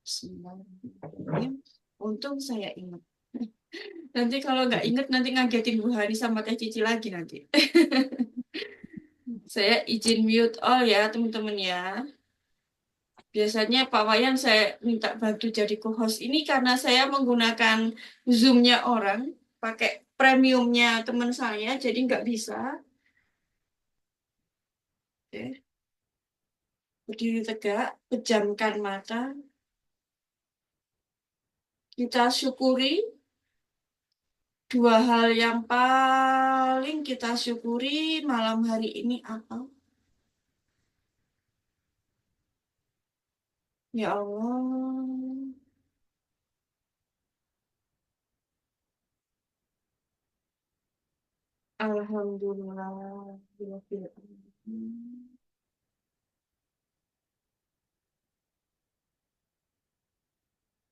Bismillahirrahmanirrahim. Untung saya ingat. Nanti kalau nggak ingat nanti ngagetin Bu Hani sama Teh Cici lagi nanti. Saya izin mute all ya teman-teman ya. Biasanya Pak Wayan saya minta bantu jadi co-host ini karena saya menggunakan Zoom-nya orang, pakai premiumnya teman saya, jadi nggak bisa. Oke. Berdiri tegak, pejamkan mata. Kita syukuri dua hal yang paling kita syukuri malam hari ini apa? Ya Allah, Alhamdulillah.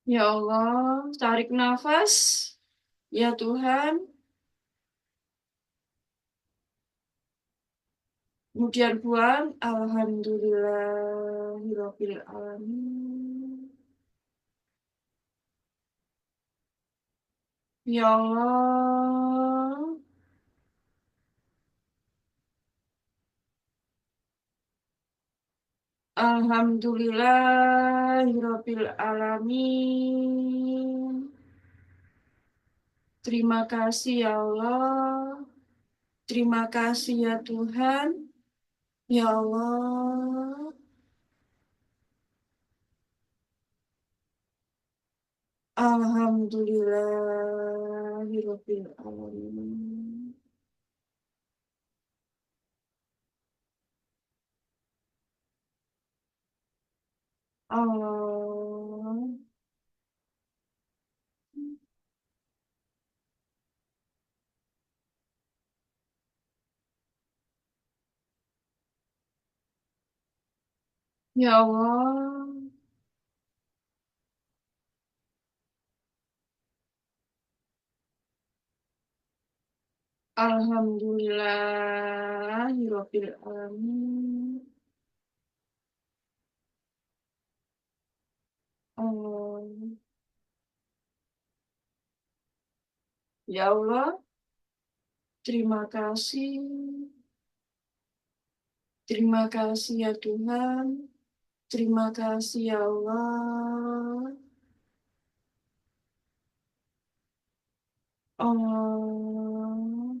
Ya Allah, tarik nafas. Ya Tuhan, kemudian buang. Alhamdulillahirabbil alamin. Ya Allah, Alhamdulillahirabbil alamin. Terima kasih ya Allah. Terima kasih ya Tuhan. Ya Allah. Alhamdulillahirabbil alamin. Allah. Ya Allah. Alhamdulillahirabbil alamin. Allah. Ya Allah, terima kasih. Terima kasih ya Tuhan. Terima kasih ya Allah. Allah.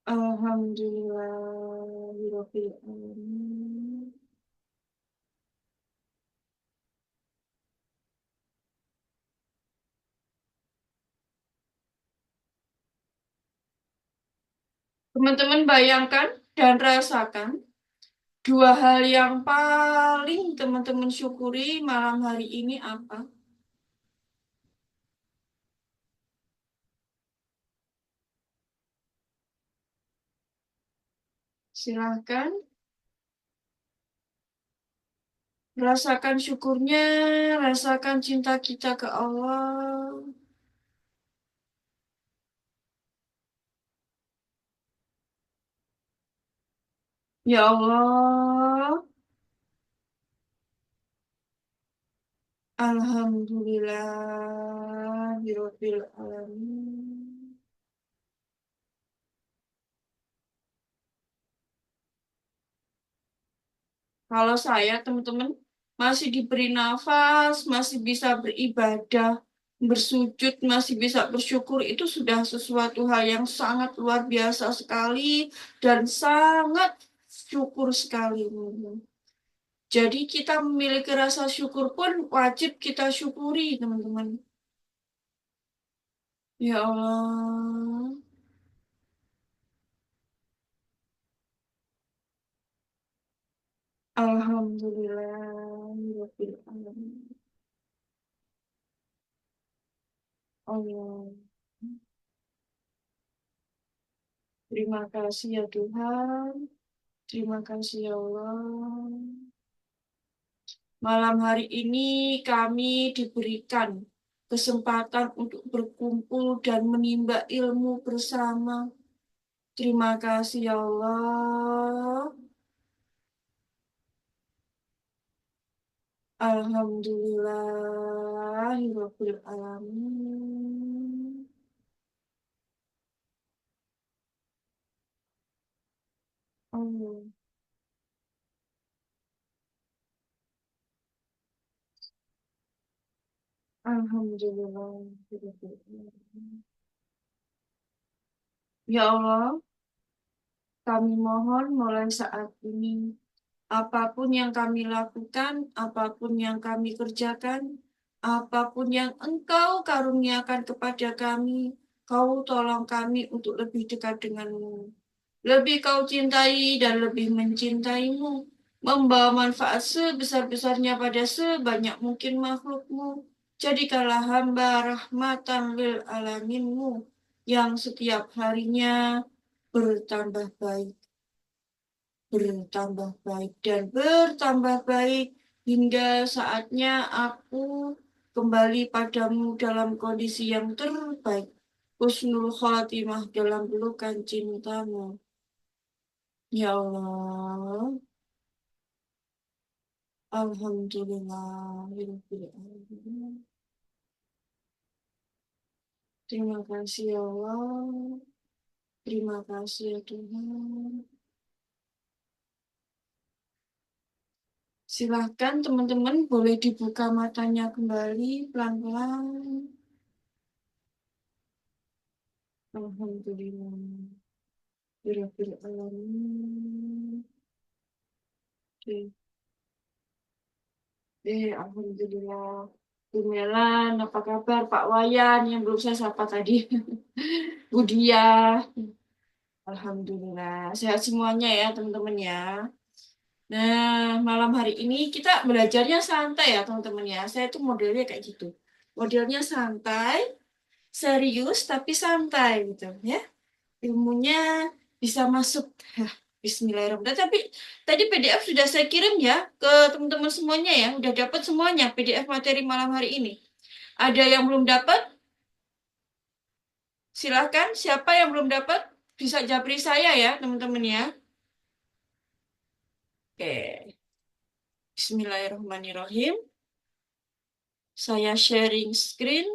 Alhamdulillahirabbil alamin. Teman-teman bayangkan dan rasakan dua hal yang paling teman-teman syukuri malam hari ini apa? Silahkan rasakan syukurnya, rasakan cinta kita ke Allah. Ya Allah, Alhamdulillahirabbil alamin. Kalau saya, teman-teman, masih diberi nafas, masih bisa beribadah, bersujud, masih bisa bersyukur, itu sudah sesuatu hal yang sangat luar biasa sekali dan sangat syukur sekali. Jadi kita memiliki rasa syukur pun wajib kita syukuri, teman-teman. Ya Allah, Alhamdulillahirabbil alamin. Allah, terima kasih ya Tuhan. Terima kasih ya Allah. Malam hari ini kami diberikan kesempatan untuk berkumpul dan menimba ilmu bersama. Terima kasih ya Allah. Alhamdulillahirabbil alamin. Oh, alhamdulillahirabbil alamin. Ya Allah, kami mohon mulai saat ini, apapun yang kami lakukan, apapun yang kami kerjakan, apapun yang Engkau karuniakan kepada kami, Kau tolong kami untuk lebih dekat denganmu. Lebih kau cintai dan lebih mencintaimu, membawa manfaat sebesar-besarnya pada sebanyak mungkin makhlukmu. Jadikanlah hamba rahmatan lil alaminmu yang setiap harinya bertambah baik, bertambah baik, dan bertambah baik hingga saatnya aku kembali padamu dalam kondisi yang terbaik. Husnul khotimah dalam pelukan cintamu. Ya Allah, Alhamdulillah. Terima kasih ya Allah. Terima kasih ya Tuhan. Silahkan teman-teman boleh dibuka matanya kembali pelan-pelan. Alhamdulillah. Birabbil alamin. Oke. Alhamdulillah. Bu Melan, apa kabar Pak Wayan yang belum saya sapa tadi? Bu Dia. Alhamdulillah. Sehat semuanya ya teman-teman ya. Nah, malam hari ini kita belajarnya santai ya teman-teman ya. Saya tuh modelnya kayak gitu. Modelnya santai, serius tapi santai gitu ya. Ilmunya bisa masuk. Hah, Bismillahirrahmanirrahim. Tapi tadi PDF sudah saya kirim ya ke teman-teman semuanya ya. Udah dapat semuanya PDF materi malam hari ini. Ada yang belum dapat? Silahkan. Siapa yang belum dapat? Bisa japri saya ya teman-teman ya. Oke. Bismillahirrahmanirrahim. Saya sharing screen.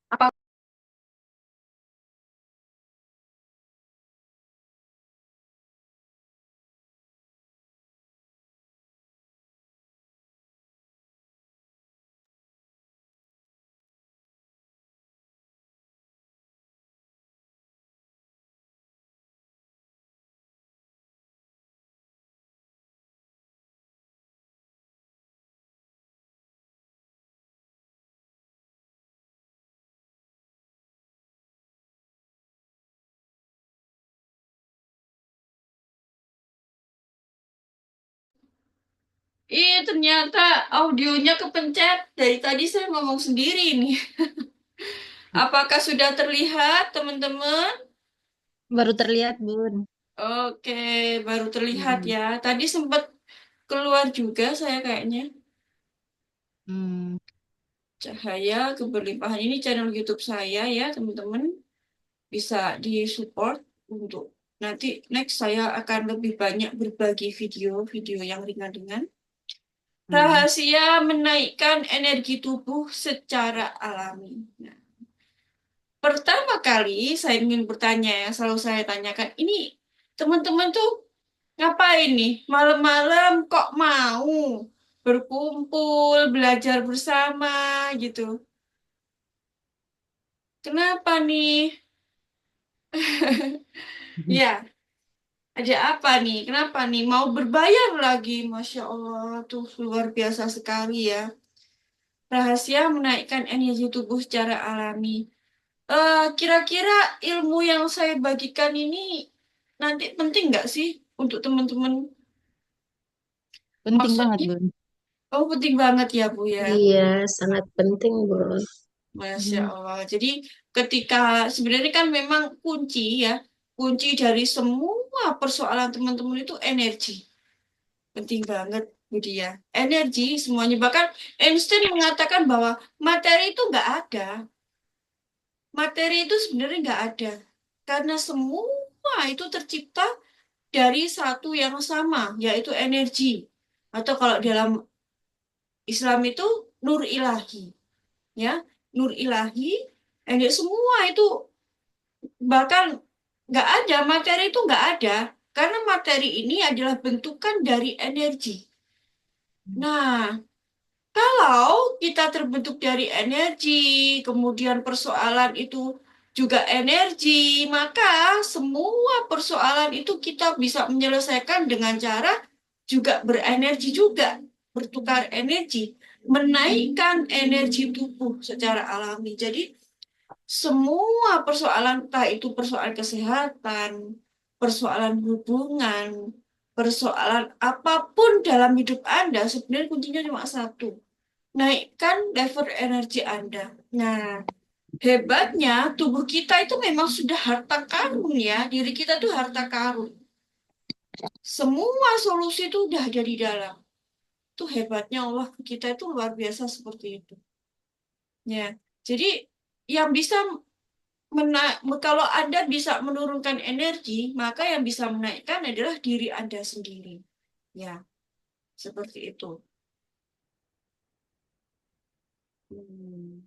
Apa ternyata audionya kepencet. Dari tadi saya ngomong sendiri nih. Apakah sudah terlihat, teman-teman? Baru terlihat, Bun. Oke, baru terlihat Hmm. ya. Tadi sempat keluar juga saya kayaknya. Hmm. Cahaya Keberlimpahan ini channel YouTube saya ya, teman-teman. Bisa di-support untuk nanti next saya akan lebih banyak berbagi video-video yang ringan-ringan. Hmm. Rahasia menaikkan energi tubuh secara alami. Nah, pertama kali saya ingin bertanya yang selalu saya tanyakan, ini teman-teman tuh ngapain nih? Malam-malam kok mau berkumpul, belajar bersama gitu? Kenapa nih? Ya, ada apa nih? Kenapa nih? Mau berbayar lagi? Masya Allah, tuh luar biasa sekali ya. Rahasia menaikkan energi tubuh secara alami. Kira-kira ilmu yang saya bagikan ini nanti penting nggak sih untuk teman-teman? Penting banget, Maksudnya, Bun. oh penting banget ya Bu ya. Iya, sangat penting, Bu. Masya Hmm. Allah. Jadi ketika sebenarnya kan memang kunci ya, kunci dari semua persoalan teman-teman itu energi. Penting banget, Bu Dia. Energi semuanya. Bahkan Einstein mengatakan bahwa materi itu nggak ada. Materi itu sebenarnya nggak ada. Karena semua itu tercipta dari satu yang sama, yaitu energi. Atau kalau dalam Islam itu nur ilahi. Ya, nur ilahi. Energi semua itu bahkan nggak ada, materi itu nggak ada. Karena materi ini adalah bentukan dari energi. Nah, kalau kita terbentuk dari energi, kemudian persoalan itu juga energi, maka semua persoalan itu kita bisa menyelesaikan dengan cara juga berenergi juga, bertukar energi, menaikkan energi tubuh secara alami. Jadi semua persoalan, entah itu persoalan kesehatan, persoalan hubungan, persoalan apapun dalam hidup Anda, sebenarnya kuncinya cuma satu, naikkan level energi Anda. Nah, hebatnya tubuh kita itu memang sudah harta karun ya. Diri kita tuh harta karun. Semua solusi itu udah ada di dalam. Itu hebatnya Allah ke kita itu luar biasa seperti itu. Ya. Jadi yang bisa kalau Anda bisa menurunkan energi, maka yang bisa menaikkan adalah diri Anda sendiri. Ya, seperti itu. Hmm.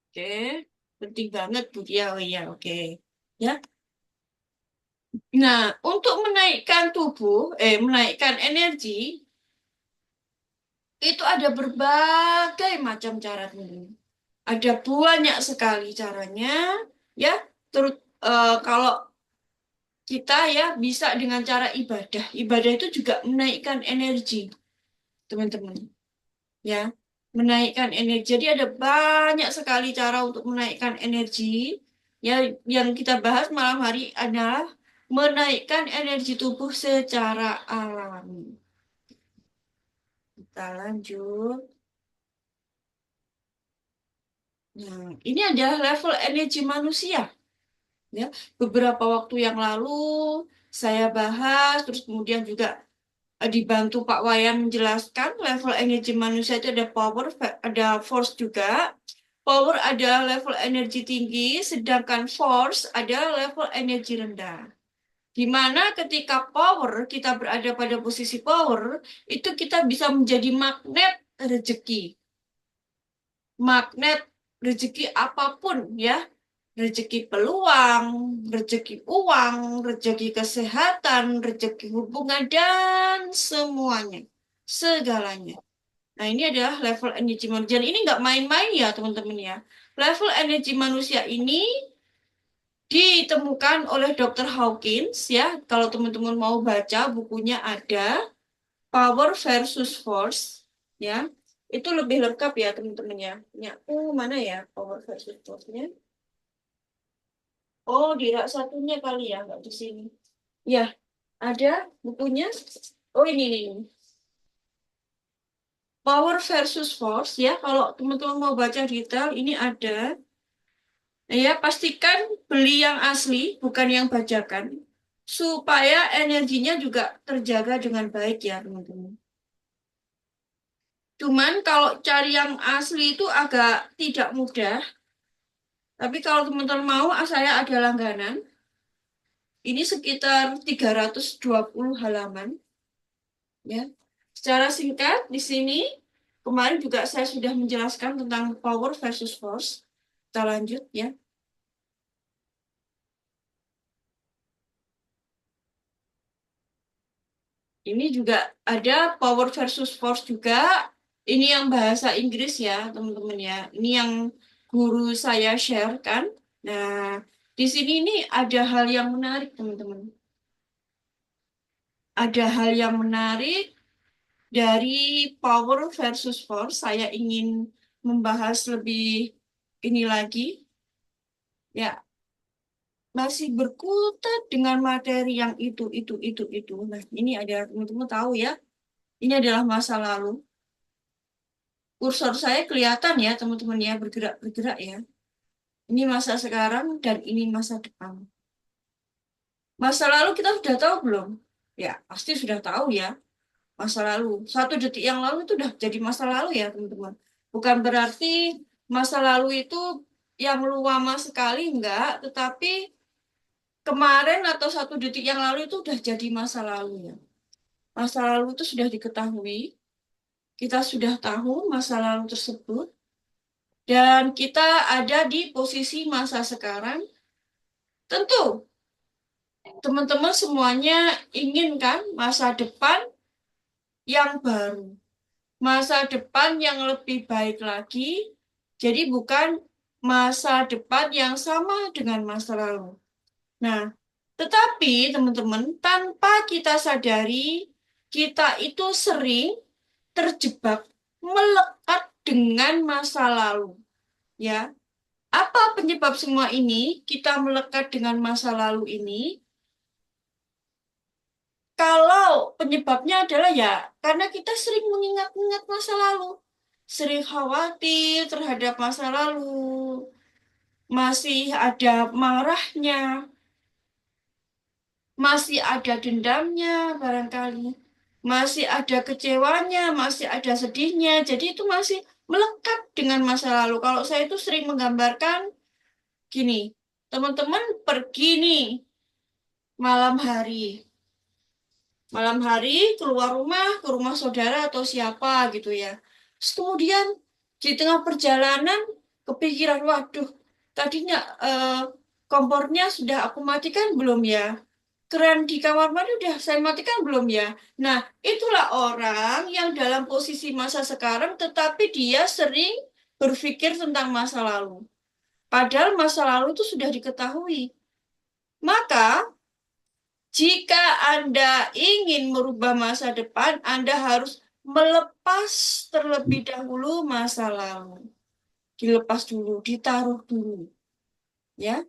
Oke, penting banget Bu Dia. Oh iya, oke. Ya. Nah, untuk menaikkan energi, itu ada berbagai macam cara dulu. Ada banyak sekali caranya, ya. Terus kalau kita ya bisa dengan cara ibadah. Ibadah itu juga menaikkan energi, teman-teman. Ya, menaikkan energi. Jadi ada banyak sekali cara untuk menaikkan energi. Ya, yang kita bahas malam hari adalah menaikkan energi tubuh secara alami. Kita lanjut. Nah, ini adalah level energi manusia. Ya, beberapa waktu yang lalu saya bahas, terus kemudian juga dibantu Pak Wayan menjelaskan level energi manusia itu ada power, ada force juga. Power ada level energi tinggi, sedangkan force ada level energi rendah. Di mana ketika power, kita berada pada posisi power, itu kita bisa menjadi magnet rezeki. Magnet rezeki apapun ya. Rezeki peluang, rezeki uang, rezeki kesehatan, rezeki hubungan, dan semuanya. Segalanya. Nah, ini adalah level energi manusia. Dan ini nggak main-main ya, teman-teman ya. Level energi manusia ini ditemukan oleh Dr. Hawkins ya. Kalau teman-teman mau baca bukunya ada Power versus Force ya. Itu lebih lengkap ya, teman-teman ya. Ya, mana ya Power versus Force-nya? Oh, di rak satunya kali ya, nggak di sini. Ya, ada bukunya. Oh, ini. Power versus Force ya. Kalau teman-teman mau baca detail, ini ada. Ya, pastikan beli yang asli, bukan yang bajakan, supaya energinya juga terjaga dengan baik ya, teman-teman. Cuman kalau cari yang asli itu agak tidak mudah. Tapi kalau teman-teman mau, saya ada langganan. Ini sekitar 320 halaman. Ya, secara singkat di sini kemarin juga saya sudah menjelaskan tentang power versus force. Kita lanjut ya. Ini juga ada power versus force juga. Ini yang bahasa Inggris ya, teman-teman ya. Ini yang guru saya share kan. Nah, di sini ini ada hal yang menarik, teman-teman. Ada hal yang menarik dari power versus force. Saya ingin membahas lebih ini lagi. Ya, masih berkutat dengan materi yang itu. Nah, ini adalah teman-teman tahu ya, ini adalah masa lalu. Kursor saya kelihatan ya, teman-teman ya, bergerak-bergerak ya. Ini masa sekarang dan ini masa depan. Masa lalu kita sudah tahu belum? Ya, pasti sudah tahu ya. Masa lalu. 1 detik yang lalu itu udah jadi masa lalu ya, teman-teman. Bukan berarti masa lalu itu yang lama sekali, enggak. Tetapi kemarin atau 1 detik yang lalu itu udah jadi masa lalu ya. Masa lalu itu sudah diketahui. Kita sudah tahu masa lalu tersebut. Dan kita ada di posisi masa sekarang. Tentu, teman-teman semuanya inginkan masa depan yang baru. Masa depan yang lebih baik lagi. Jadi bukan masa depan yang sama dengan masa lalu. Nah, tetapi teman-teman, tanpa kita sadari, kita itu sering terjebak, melekat dengan masa lalu. Ya, apa penyebab semua ini? Kita melekat dengan masa lalu ini. Kalau penyebabnya adalah ya, karena kita sering mengingat-ingat masa lalu, sering khawatir terhadap masa lalu, masih ada marahnya, masih ada dendamnya barangkali, masih ada kecewanya, masih ada sedihnya. Jadi itu masih melekat dengan masa lalu. Kalau saya itu sering menggambarkan gini, teman-teman pergi nih malam hari. Malam hari keluar rumah, ke rumah saudara atau siapa gitu ya. Terus kemudian di tengah perjalanan kepikiran, waduh, tadinya kompornya sudah aku matikan belum ya? Keran di kamar mandi udah saya matikan belum ya? Nah, itulah orang yang dalam posisi masa sekarang, tetapi dia sering berpikir tentang masa lalu. Padahal masa lalu itu sudah diketahui. Maka, jika Anda ingin merubah masa depan, Anda harus melepas terlebih dahulu masa lalu. Dilepas dulu, ditaruh dulu. Ya,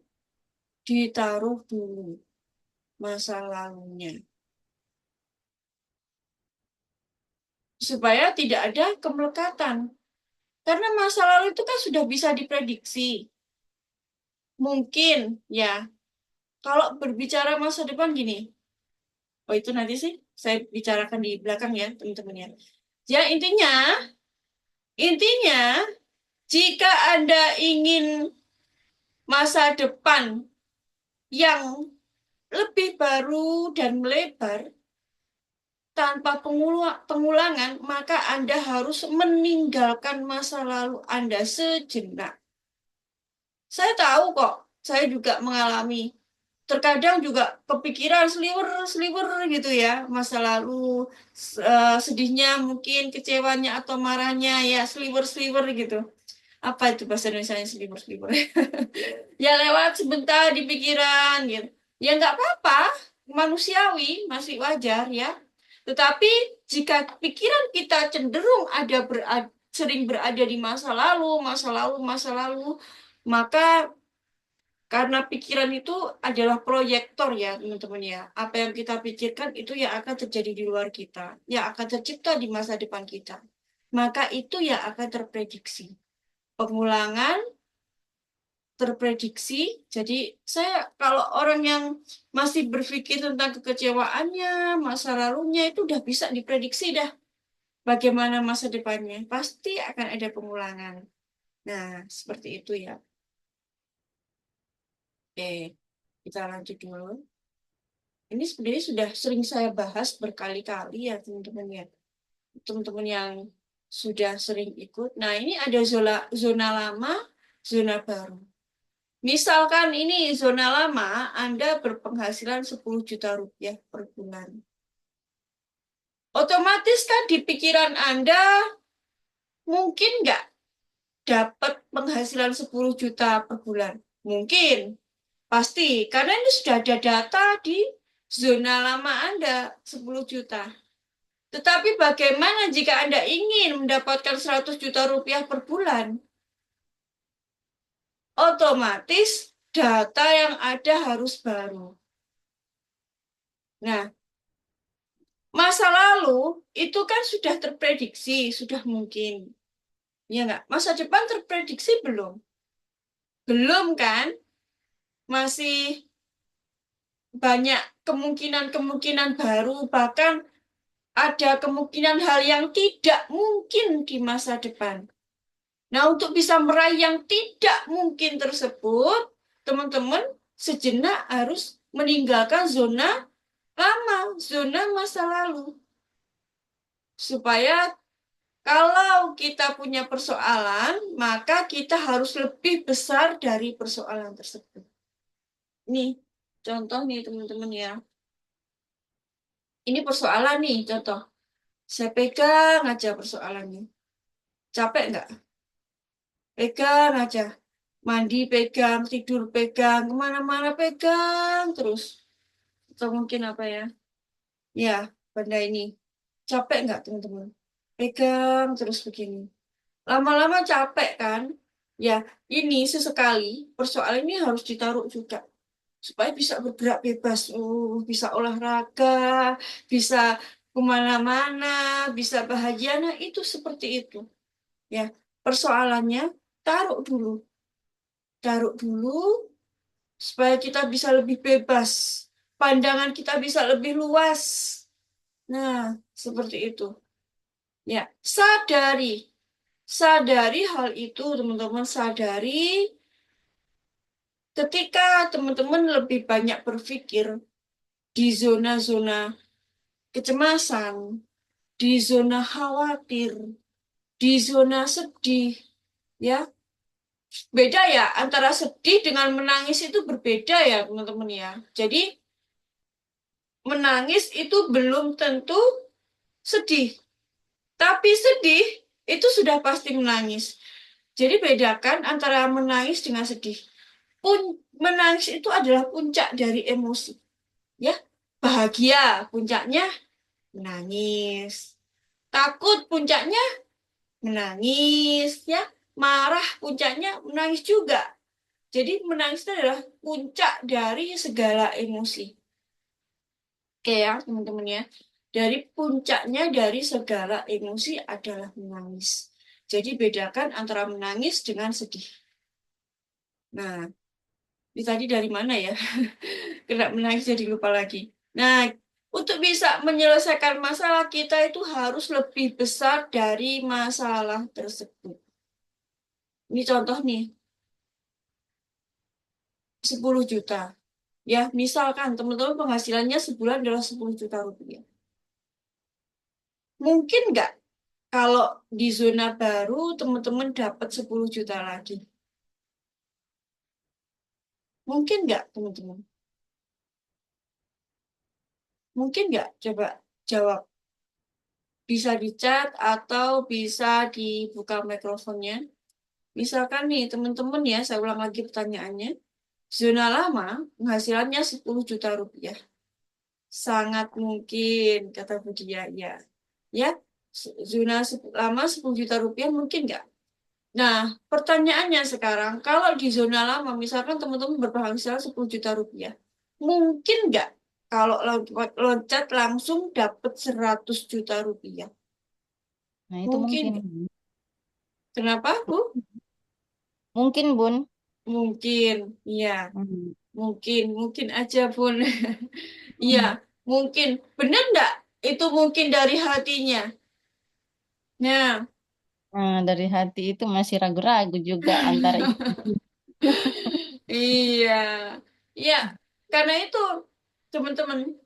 ditaruh dulu masa lalunya. Supaya tidak ada kemelekatan. Karena masa lalu itu kan sudah bisa diprediksi. Mungkin, ya, kalau berbicara masa depan gini, oh itu nanti sih saya bicarakan di belakang ya, teman-teman ya. Ya, intinya, jika Anda ingin masa depan yang lebih baru dan melebar, tanpa pengulangan, maka Anda harus meninggalkan masa lalu Anda sejenak. Saya tahu kok, saya juga mengalami. Terkadang juga kepikiran seliwer gitu ya, masa lalu, sedihnya mungkin, kecewanya atau marahnya, ya seliwer gitu. Apa itu bahasa Indonesia seliwer? Ya lewat sebentar di pikiran gitu. Ya nggak apa-apa, manusiawi, masih wajar ya. Tetapi jika pikiran kita cenderung sering berada di masa lalu, maka karena pikiran itu adalah proyektor ya teman-teman ya. Apa yang kita pikirkan itu yang akan terjadi di luar kita, yang akan tercipta di masa depan kita. Maka itu yang akan terprediksi. Pengulangan terprediksi. Jadi saya kalau orang yang masih berpikir tentang kekecewaannya, masa lalunya itu udah bisa diprediksi dah. Bagaimana masa depannya? Pasti akan ada pengulangan. Nah, seperti itu ya. Oke, kita lanjut dulu. Ini sebenarnya sudah sering saya bahas berkali-kali ya teman-teman ya. Teman-teman yang sudah sering ikut. Nah, ini ada zona lama, zona baru. Misalkan ini zona lama, Anda berpenghasilan 10 juta rupiah per bulan. Otomatis kan di pikiran Anda mungkin nggak dapat penghasilan 10 juta per bulan. Mungkin, pasti. Karena ini sudah ada data di zona lama Anda, 10 juta. Tetapi bagaimana jika Anda ingin mendapatkan 100 juta rupiah per bulan? Otomatis data yang ada harus baru. Nah, masa lalu itu kan sudah terprediksi, sudah mungkin. Ya nggak? Masa depan terprediksi belum? Belum kan? Masih banyak kemungkinan-kemungkinan baru, bahkan ada kemungkinan hal yang tidak mungkin di masa depan. Nah, untuk bisa meraih yang tidak mungkin tersebut, teman-teman sejenak harus meninggalkan zona lama, zona masa lalu. Supaya kalau kita punya persoalan, maka kita harus lebih besar dari persoalan tersebut. Nih, contoh nih teman-teman ya. Ini persoalan nih, contoh. Saya pegang aja persoalannya. Capek nggak? Pegang aja. Mandi pegang, tidur pegang, kemana-mana pegang terus. Atau mungkin apa ya? Ya, benda ini. Capek nggak teman-teman? Pegang terus begini. Lama-lama capek kan? Ya, ini sesekali persoalan ini harus ditaruh juga. Supaya bisa bergerak bebas, bisa olahraga, bisa kemana-mana, bisa bahagia. Nah, itu seperti itu. Ya, persoalannya taruh dulu supaya kita bisa lebih bebas, pandangan kita bisa lebih luas. Nah, seperti itu. Ya, sadari hal itu, teman-teman sadari ketika teman-teman lebih banyak berpikir di zona-zona kecemasan, di zona khawatir, di zona sedih, ya. Beda ya, antara sedih dengan menangis itu berbeda ya, teman-teman ya. Jadi, menangis itu belum tentu sedih, tapi sedih itu sudah pasti menangis. Jadi, bedakan antara menangis dengan sedih. Menangis itu adalah puncak dari emosi, ya. Bahagia puncaknya menangis. Takut puncaknya menangis, ya. Marah puncaknya menangis juga. Jadi menangis itu adalah puncak dari segala emosi. Oke ya, teman-teman ya. Dari puncaknya dari segala emosi adalah menangis. Jadi bedakan antara menangis dengan sedih. Nah, ini tadi dari mana ya? Kena menangis jadi lupa lagi. Nah, untuk bisa menyelesaikan masalah kita itu harus lebih besar dari masalah tersebut. Ini contoh nih, 10 juta. Ya, misalkan teman-teman penghasilannya sebulan adalah 10 juta rupiah. Mungkin nggak kalau di zona baru teman-teman dapat 10 juta lagi? Mungkin nggak teman-teman? Mungkin nggak? Coba jawab. Bisa di chat atau bisa dibuka mikrofonnya. Misalkan nih teman-teman ya, saya ulang lagi pertanyaannya. Zona lama penghasilannya 10 juta rupiah. Sangat mungkin, kata Budia. Ya, ya, zona lama 10 juta rupiah mungkin nggak? Nah, pertanyaannya sekarang, kalau di zona lama, misalkan teman-teman berpenghasilan 10 juta rupiah, mungkin nggak kalau loncat langsung dapat 100 juta rupiah? Nah, itu Mungkin mungkin. nggak? Kenapa, Bu? Mungkin, Bun. Mungkin, iya. Hmm. Mungkin aja, Bun. Iya, Hmm. mungkin. Benar nggak? Itu mungkin dari hatinya. Nah, Nah, dari hati itu masih ragu-ragu juga antara itu. iya. Iya, karena itu, teman-teman.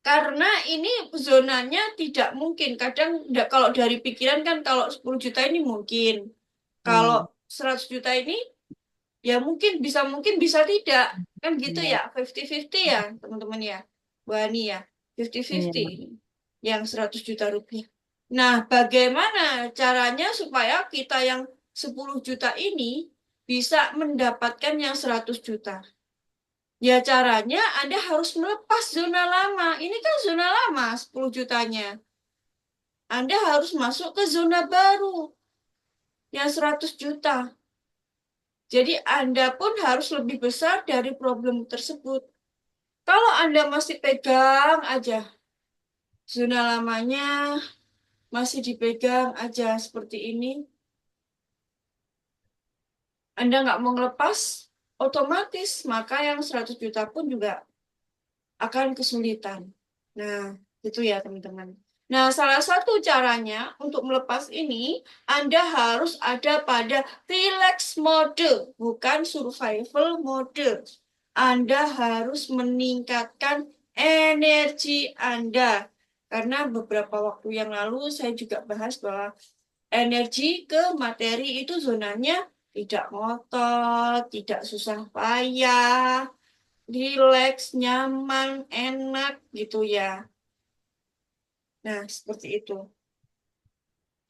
Karena ini zonanya tidak mungkin. Kadang kalau dari pikiran kan kalau 10 juta ini mungkin. Kalau Hmm. 100 juta ini ya mungkin bisa tidak. Kan gitu Iya. ya, 50-50 ya teman-teman ya. Wani ya, Iya. 50-50 yang 100 juta rupiah. Nah, bagaimana caranya supaya kita yang 10 juta ini bisa mendapatkan yang 100 juta? Ya caranya Anda harus melepas zona lama. Ini kan zona lama 10 jutanya. Anda harus masuk ke zona baru yang 100 juta. Jadi Anda pun harus lebih besar dari problem tersebut. Kalau Anda masih pegang aja, zona lamanya masih dipegang aja seperti ini, Anda nggak mau ngelepas, otomatis maka yang 100 juta pun juga akan kesulitan. Nah, itu ya teman-teman. Nah, salah satu caranya untuk melepas ini, Anda harus ada pada relax mode, bukan survival mode. Anda harus meningkatkan energi Anda. Karena beberapa waktu yang lalu saya juga bahas bahwa energi ke materi itu zonanya tidak ngotot, tidak susah payah, rileks, nyaman, enak gitu ya. Nah, seperti itu.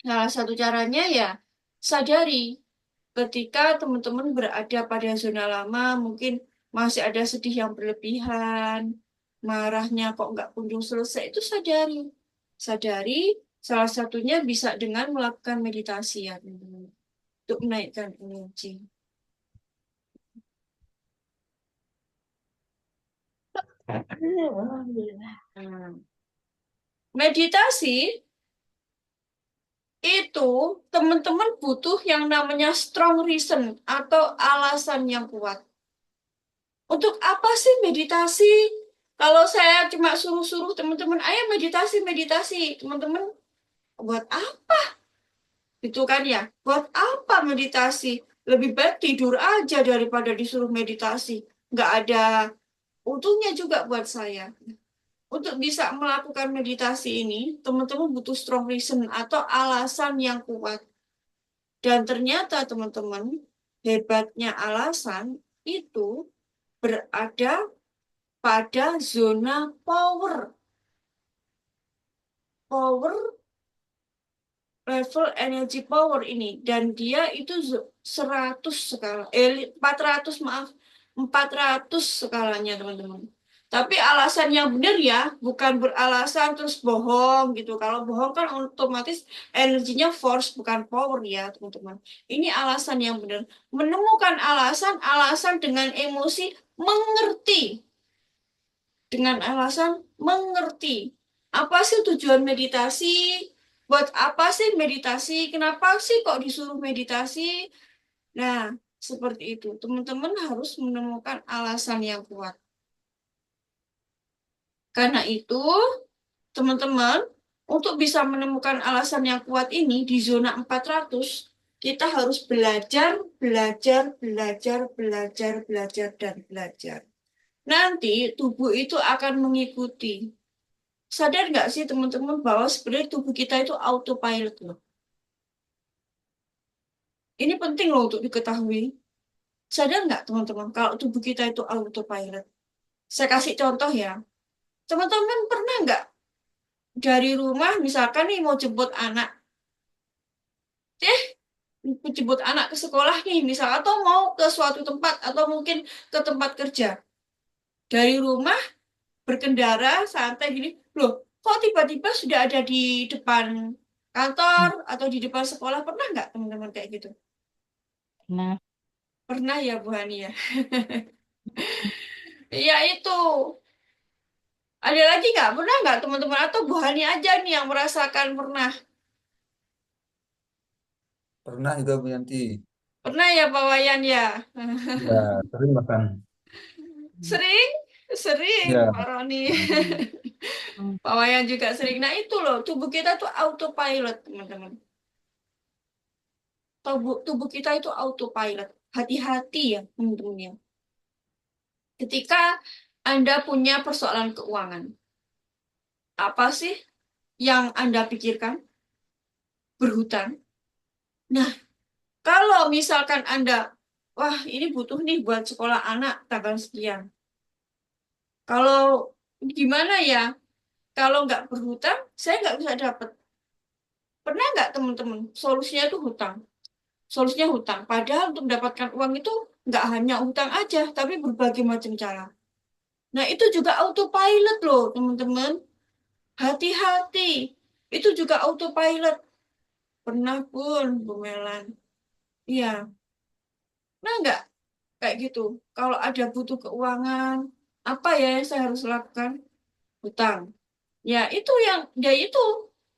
Salah satu caranya ya sadari ketika teman-teman berada pada zona lama, mungkin masih ada sedih yang berlebihan, marahnya kok nggak kunjung selesai, itu sadari. Sadari, salah satunya bisa dengan melakukan meditasi ya, teman-teman, untuk menaikkan energi. Nah, meditasi itu teman-teman butuh yang namanya strong reason atau alasan yang kuat. Untuk apa sih meditasi? Kalau saya cuma suruh-suruh teman-teman, ayo meditasi, meditasi. Teman-teman, buat apa? Itu kan ya, buat apa meditasi? Lebih baik tidur aja daripada disuruh meditasi. Nggak ada untungnya juga buat saya. Untuk bisa melakukan meditasi ini, teman-teman butuh strong reason atau alasan yang kuat. Dan ternyata teman-teman, hebatnya alasan itu berada pada zona power. Power, level energy power ini. Dan dia itu 100 skala, 400 maaf, 400 skalanya teman-teman. Tapi alasan yang benar ya, bukan beralasan terus bohong gitu. Kalau bohong kan otomatis energinya force, bukan power ya teman-teman. Ini alasan yang benar. Menemukan alasan, alasan dengan emosi, mengerti. Dengan alasan mengerti. Apa sih tujuan meditasi? Buat apa sih meditasi? Kenapa sih kok disuruh meditasi? Nah, seperti itu. Teman-teman harus menemukan alasan yang kuat. Karena itu, teman-teman, untuk bisa menemukan alasan yang kuat ini di zona 400, kita harus belajar, belajar, belajar, belajar, belajar, dan belajar. Nanti tubuh itu akan mengikuti. Sadar nggak sih teman-teman bahwa sebenarnya tubuh kita itu autopilot loh. Ini penting loh untuk diketahui. Sadar nggak teman-teman kalau tubuh kita itu autopilot? Saya kasih contoh ya. Teman-teman pernah nggak dari rumah misalkan nih mau jemput anak, eh jemput anak ke sekolah nih misal atau mau ke suatu tempat atau mungkin ke tempat kerja. Dari rumah berkendara santai gini, loh kok tiba-tiba sudah ada di depan kantor atau di depan sekolah, pernah nggak teman-teman kayak gitu? Nah, Pernah ya Bu Hani ya. Ya itu. Ada lagi nggak? Pernah nggak teman-teman? Atau Bu Hani aja nih yang merasakan pernah? Pernah juga Bu Yanti. Pernah ya Pak Wayan ya? Ya, sering makan. Sering? Sering Ya, Pak Roni. hmm, Pak Wayan juga sering. Nah itu loh, tubuh kita tuh autopilot teman-teman. Tubuh kita itu autopilot. Hati-hati ya teman-teman ya. Ketika Anda punya persoalan keuangan, apa sih yang Anda pikirkan? Berhutang. Nah, kalau misalkan Anda, wah ini butuh nih buat sekolah anak tanggal sekian. Kalau gimana ya? Kalau nggak berhutang, saya nggak bisa dapat. Pernah nggak teman-teman? Solusinya itu hutang. Solusinya hutang. Padahal untuk mendapatkan uang itu nggak hanya hutang aja, tapi berbagai macam cara. Nah, itu juga autopilot loh, teman-teman. Hati-hati. Itu juga autopilot. Pernah pun, Bu Melan. Iya. Nah, enggak kayak gitu. Kalau ada butuh keuangan, apa ya yang saya harus lakukan? Hutang. Ya itu.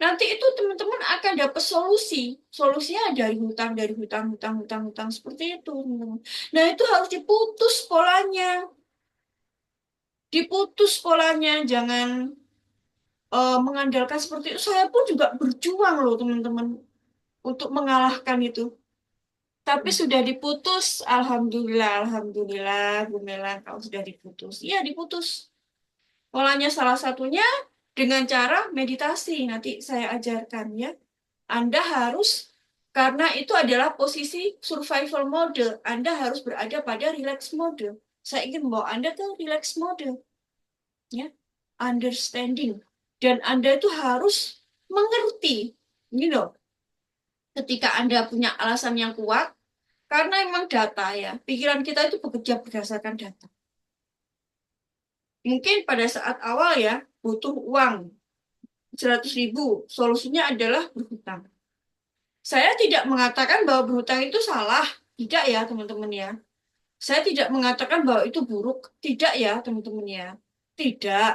Nanti itu teman-teman akan dapat solusi. Solusinya dari hutang, dari hutang, hutang, hutang, hutang seperti itu, teman-teman. Nah, itu harus diputus polanya. Diputus polanya, jangan mengandalkan seperti itu. Saya pun juga berjuang loh, teman-teman, untuk mengalahkan itu. Tapi sudah diputus, alhamdulillah, alhamdulillah, Bu Mela, kalau sudah diputus. Iya, diputus. Polanya salah satunya dengan cara meditasi. Nanti saya ajarkan ya. Anda harus, karena itu adalah posisi survival mode, Anda harus berada pada relax mode. Saya ingin membawa Anda ke relax mode, ya, understanding. Dan Anda itu harus mengerti, you know, ketika Anda punya alasan yang kuat, karena memang data ya, pikiran kita itu bekerja berdasarkan data. Mungkin pada saat awal ya, butuh uang 100.000, solusinya adalah berhutang. Saya tidak mengatakan bahwa berhutang itu salah, tidak ya teman-teman ya. Saya tidak mengatakan bahwa itu buruk, tidak ya teman-teman ya. Tidak.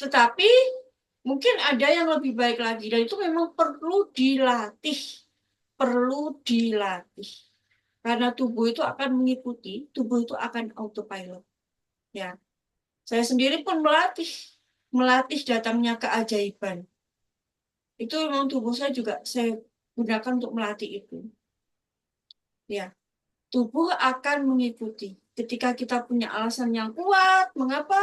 Tetapi mungkin ada yang lebih baik lagi, dan itu memang perlu dilatih. Perlu dilatih. Karena tubuh itu akan mengikuti, tubuh itu akan autopilot. Ya. Saya sendiri pun melatih datangnya keajaiban. Itu memang tubuh saya juga saya gunakan untuk melatih itu. Ya, tubuh akan mengikuti. Ketika kita punya alasan yang kuat, mengapa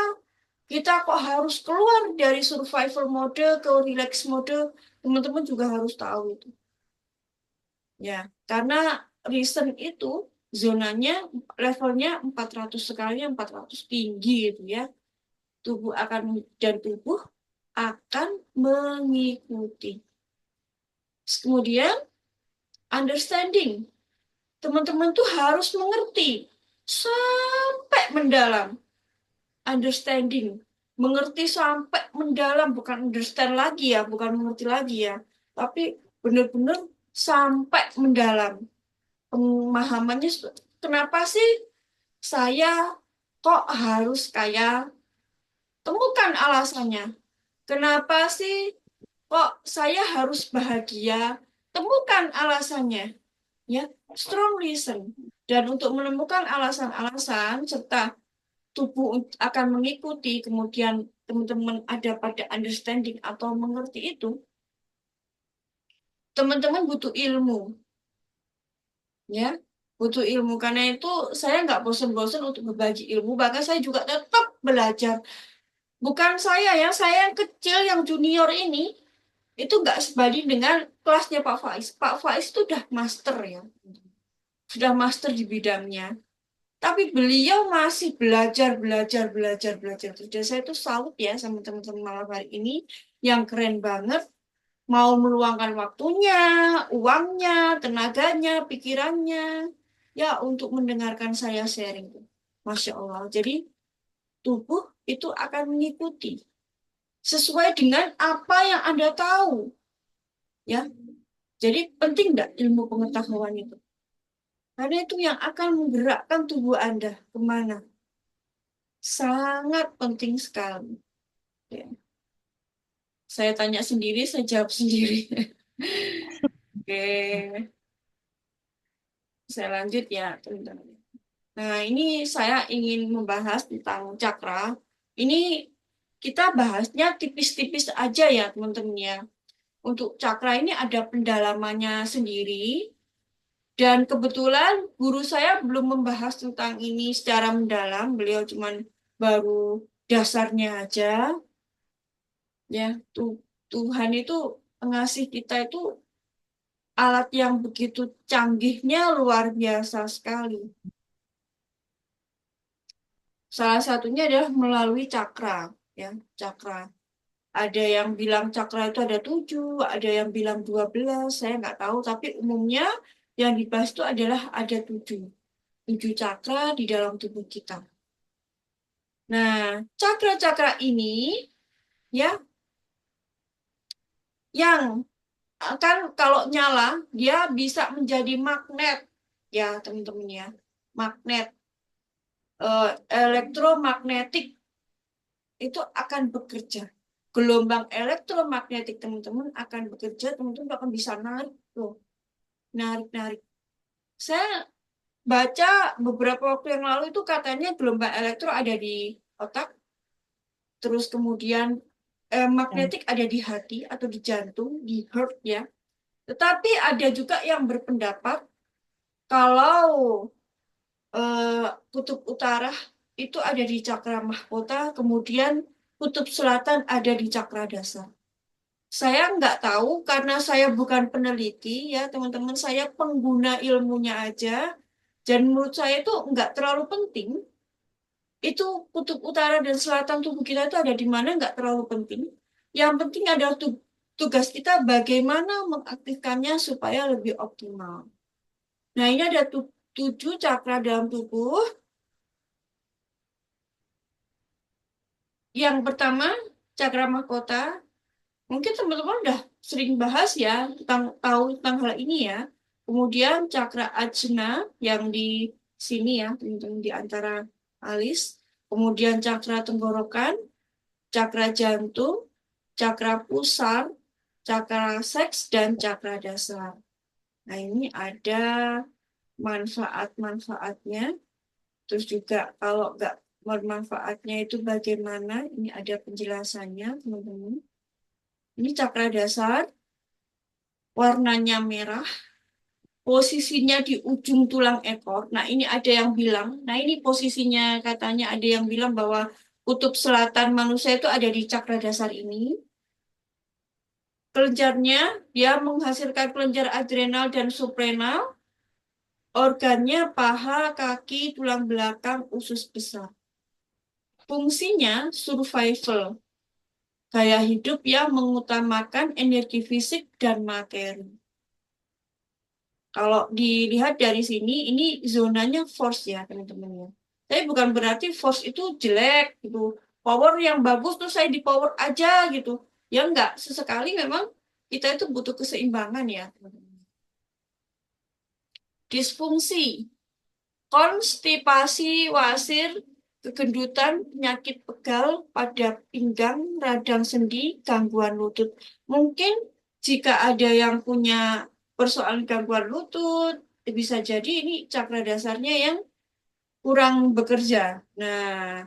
kita kok harus keluar dari survival mode ke relax mode, teman-teman juga harus tahu itu. Ya, karena reason itu zonanya levelnya 400 sekali 400 tinggi gitu ya. Tubuh akan mengikuti. Kemudian understanding. Teman-teman tuh harus mengerti sampai mendalam. Understanding. Mengerti sampai mendalam, bukan understand lagi ya, bukan mengerti lagi ya. Tapi benar-benar sampai mendalam. Pemahamannya, kenapa sih saya kok harus kaya? Temukan alasannya. Kenapa sih kok saya harus bahagia? Temukan alasannya. Ya, strong reason. Dan untuk menemukan alasan-alasan serta tubuh akan mengikuti, kemudian teman-teman ada pada understanding atau mengerti itu, teman-teman butuh ilmu. Ya, butuh ilmu. Karena itu saya nggak bosan-bosan untuk berbagi ilmu, bahkan saya juga tetap belajar. Bukan saya ya, saya yang kecil, yang junior ini, itu nggak sebanding dengan kelasnya Pak Faiz. Pak Faiz itu udah master ya, sudah master di bidangnya. Tapi beliau masih belajar, belajar, belajar, belajar. Dan saya tuh salut ya sama teman-teman malam hari ini yang keren banget. Mau meluangkan waktunya, uangnya, tenaganya, pikirannya, ya untuk mendengarkan saya sharing. Masya Allah. Jadi tubuh itu akan mengikuti sesuai dengan apa yang Anda tahu. Ya, jadi penting enggak ilmu pengetahuan itu? Karena itu yang akan menggerakkan tubuh Anda kemana? Sangat penting sekali. Ya. Saya tanya sendiri, saya jawab sendiri. Oke, saya lanjut ya, teman-teman. Nah, ini saya ingin membahas tentang cakra. Ini kita bahasnya tipis-tipis aja ya, teman-teman ya. Untuk cakra ini ada pendalamannya sendiri. Dan kebetulan guru saya belum membahas tentang ini secara mendalam. Beliau cuman baru dasarnya aja. Ya, Tuhan itu ngasih kita itu alat yang begitu canggihnya luar biasa sekali. Salah satunya adalah melalui cakra, ya, cakra. Ada yang bilang cakra itu ada 7, ada yang bilang 12, saya nggak tahu. Tapi umumnya yang dibahas itu adalah ada 7. 7 cakra di dalam tubuh kita. Nah, cakra-cakra ini, ya, yang kan kalau nyala, dia bisa menjadi magnet, ya teman-teman ya. Magnet, elektromagnetik itu akan bekerja. Gelombang elektromagnetik teman-teman akan bekerja, teman-teman akan bisa narik loh. Narik. Saya baca beberapa waktu yang lalu itu katanya gelombang elektro ada di otak, terus kemudian magnetik ada di hati atau di jantung, di heart ya. Tetapi ada juga yang berpendapat kalau kutub utara itu ada di cakra mahkota, kemudian kutub selatan ada di cakra dasar. Saya nggak tahu karena saya bukan peneliti ya teman-teman, saya pengguna ilmunya aja. Dan menurut saya itu nggak terlalu penting. Itu kutub utara dan selatan tubuh kita itu ada di mana nggak terlalu penting. Yang penting adalah tugas kita bagaimana mengaktifkannya supaya lebih optimal. Nah ini ada 7 cakra dalam tubuh. Yang pertama, cakra mahkota. Mungkin teman-teman udah sering bahas ya tahu tentang hal ini ya. Kemudian cakra ajna yang di sini ya, teman-teman di antara alis. Kemudian cakra tenggorokan, cakra jantung, cakra pusar, cakra seks, dan cakra dasar. Nah ini ada manfaat-manfaatnya. Terus juga kalau nggak bermanfaatnya itu bagaimana? Ini ada penjelasannya, teman-teman. Ini cakra dasar, warnanya merah, posisinya di ujung tulang ekor. Nah, ini ada yang bilang, nah ini posisinya katanya ada yang bilang bahwa kutub selatan manusia itu ada di cakra dasar ini. Kelenjarnya, dia menghasilkan kelenjar adrenal dan suprenal. Organnya paha, kaki, tulang belakang, usus besar. Fungsinya survival, gaya hidup yang mengutamakan energi fisik dan materi. Kalau dilihat dari sini, ini zonanya force ya teman-teman ya. Tapi bukan berarti force itu jelek gitu. Power yang bagus tuh saya di power aja gitu. Ya enggak, sesekali memang kita itu butuh keseimbangan ya teman-teman. Disfungsi, konstipasi, wasir, kegendutan, penyakit pegal pada pinggang, radang sendi, gangguan lutut. Mungkin jika ada yang punya persoalan gangguan lutut, bisa jadi ini cakra dasarnya yang kurang bekerja. Nah,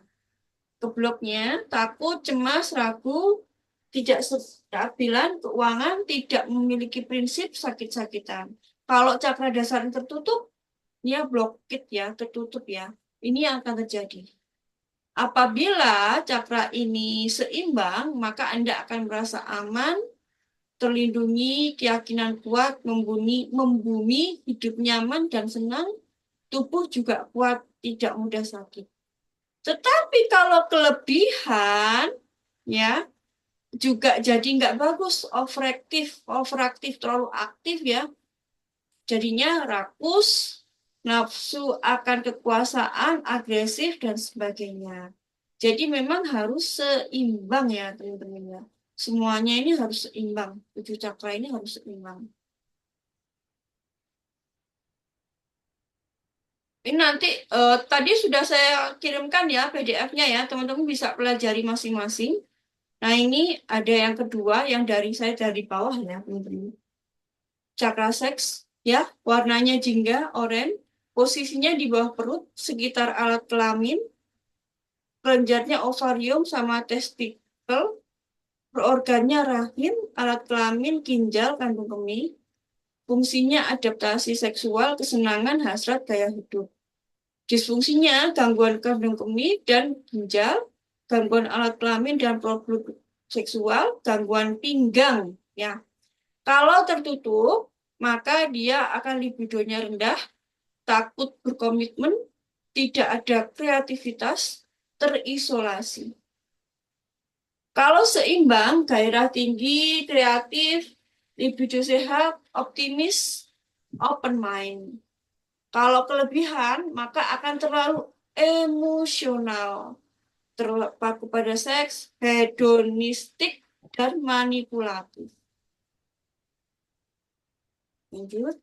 kebloknya takut, cemas, ragu, tidak stabilan, keuangan, tidak memiliki prinsip, sakit-sakitan. Kalau cakra dasar tertutup, dia blokit ya, tertutup ya. Ini yang akan terjadi. Apabila cakra ini seimbang, maka Anda akan merasa aman, terlindungi, keyakinan kuat, membumi, hidup nyaman dan senang, tubuh juga kuat, tidak mudah sakit. Tetapi kalau kelebihan, ya, juga jadi nggak bagus, overaktif, terlalu aktif ya. Jadinya rakus, nafsu akan kekuasaan, agresif, dan sebagainya. Jadi memang harus seimbang ya teman-teman ya. Semuanya ini harus seimbang. 7 cakra ini harus seimbang. Ini nanti tadi sudah saya kirimkan ya PDF-nya ya. Teman-teman bisa pelajari masing-masing. Nah ini ada yang kedua yang dari saya dari bawah ya teman-teman. Cakra seks ya, warnanya jingga, oranye. Posisinya di bawah perut, sekitar alat kelamin, kelenjarnya ovarium sama testikel, organnya rahim, alat kelamin, ginjal, kandung kemih. Fungsinya adaptasi seksual, kesenangan, hasrat, gaya hidup. Disfungsinya gangguan kandung kemih dan ginjal, gangguan alat kelamin dan problem seksual, gangguan pinggang. Ya, kalau tertutup, maka dia akan libidonya rendah, takut berkomitmen, tidak ada kreativitas, terisolasi. Kalau seimbang, gairah tinggi, kreatif, libido sehat, optimis, open mind. Kalau kelebihan, maka akan terlalu emosional, terpaku pada seks, hedonistik, dan manipulatif. Lanjut.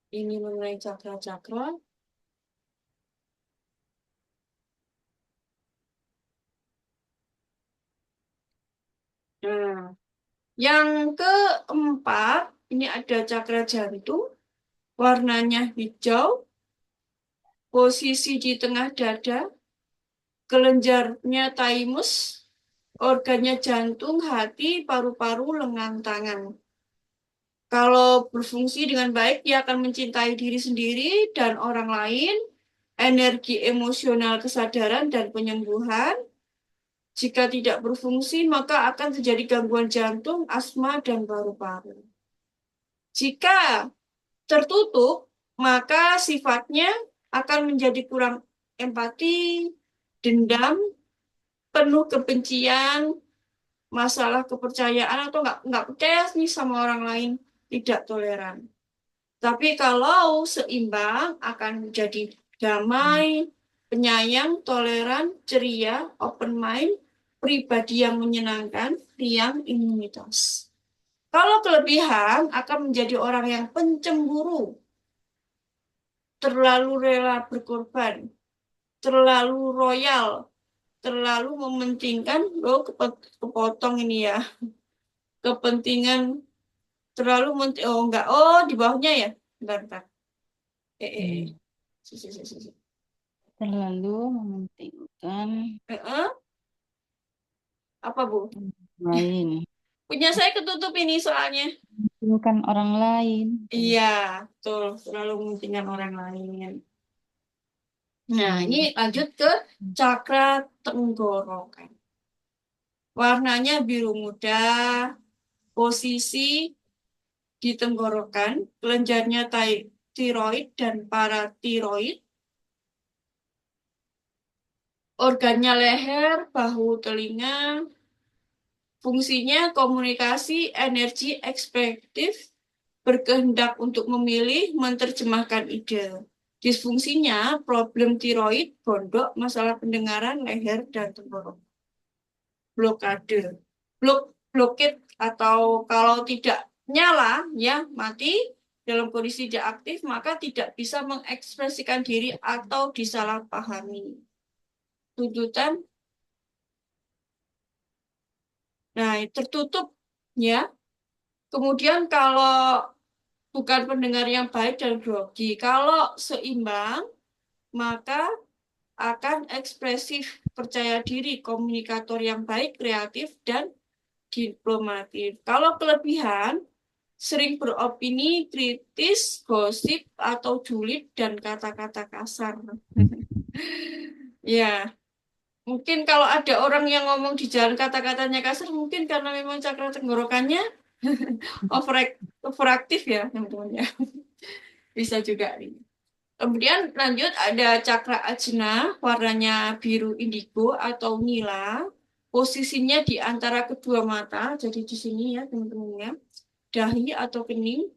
Ini mengenai cakra-cakra. Nah, yang keempat, ini ada cakra jantung, warnanya hijau, posisi di tengah dada, kelenjarnya thymus, organnya jantung, hati, paru-paru, lengan tangan. Kalau berfungsi dengan baik, dia akan mencintai diri sendiri dan orang lain, energi emosional, kesadaran, dan penyembuhan. Jika tidak berfungsi, maka akan terjadi gangguan jantung, asma, dan paru-paru. Jika tertutup, maka sifatnya akan menjadi kurang empati, dendam, penuh kebencian, masalah kepercayaan, atau nggak percaya nih sama orang lain, tidak toleran. Tapi kalau seimbang akan menjadi damai, penyayang, toleran, ceria, open mind, pribadi yang menyenangkan, riang, imunitas. Kalau kelebihan akan menjadi orang yang pencemburu, terlalu rela berkorban, terlalu royal, terlalu mementingkan, kepotong ini ya, kepentingan terlalu oh enggak, oh di bawahnya ya, bentar. Hmm. Si, si, si, si, si. Terlalu mementingkan Apa Bu? lain. Punya saya ketutup ini soalnya. Mementingkan orang lain. Iya, betul. Terlalu mementingkan orang lain. Nah, ini lanjut ke cakra tenggorokan. Warnanya biru muda, posisi di tenggorokan, kelenjarnya tiroid dan paratiroid, organnya leher, bahu, telinga, fungsinya komunikasi, energi, ekspresif, berkehendak untuk memilih, menerjemahkan ide. Disfungsinya, problem tiroid, gondok, masalah pendengaran, leher, dan tenggorokan. Blokade. Blokit atau kalau tidak nyala, ya mati, dalam kondisi tidak aktif, maka tidak bisa mengekspresikan diri atau disalahpahami. Tuntutan, nah tertutup, ya. Kemudian kalau bukan pendengar yang baik dan grogi, kalau seimbang, maka akan ekspresif, percaya diri, komunikator yang baik, kreatif, dan diplomatif. Kalau kelebihan, sering beropini, kritis, gosip, atau julid, dan kata-kata kasar. Ya, mungkin kalau ada orang yang ngomong di jalan kata-katanya kasar, mungkin karena memang cakra tenggorokannya overaktif ya, teman-teman ya. Bisa juga nih. Kemudian lanjut ada cakra ajna, warnanya biru indigo atau nila. Posisinya di antara kedua mata, jadi di sini ya teman-teman ya. Dahi atau kening.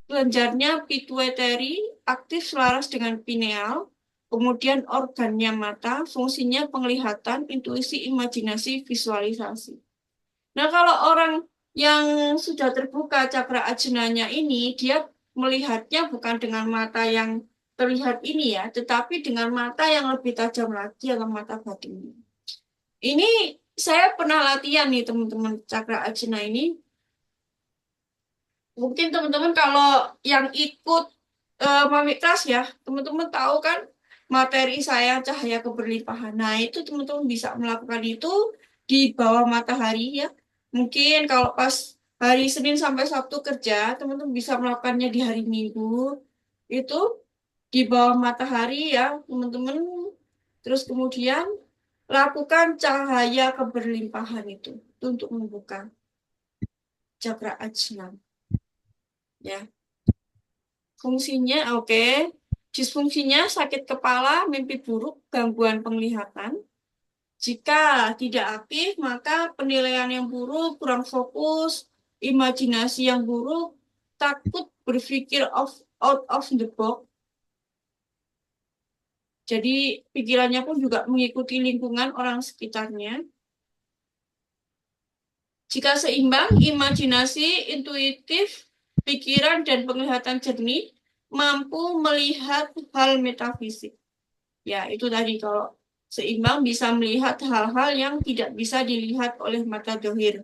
Kelenjarnya pituitary, aktif selaras dengan pineal. Kemudian organnya mata, fungsinya penglihatan, intuisi, imajinasi, visualisasi. Nah, kalau orang yang sudah terbuka cakra ajnanya ini, dia melihatnya bukan dengan mata yang terlihat ini ya, tetapi dengan mata yang lebih tajam lagi atau mata batin. Ini saya pernah latihan nih teman-teman cakra ajna ini. Mungkin teman-teman kalau yang ikut Mami Kelas ya, teman-teman tahu kan materi saya cahaya keberlimpahan. Nah, itu teman-teman bisa melakukan itu di bawah matahari ya. Mungkin kalau pas hari Senin sampai Sabtu kerja, teman-teman bisa melakukannya di hari Minggu. Itu di bawah matahari ya, teman-teman. Terus kemudian lakukan cahaya keberlimpahan itu untuk membuka cakra ajna. Ya, fungsinya oke. Disfungsinya sakit kepala, mimpi buruk, gangguan penglihatan. Jika tidak aktif, maka penilaian yang buruk, kurang fokus, imajinasi yang buruk, takut berpikir out of the box. Jadi pikirannya pun juga mengikuti lingkungan orang sekitarnya. Jika seimbang, imajinasi, intuitif, pikiran dan penglihatan jernih, mampu melihat hal metafisik. Ya, itu tadi kalau seimbang bisa melihat hal-hal yang tidak bisa dilihat oleh mata zahir.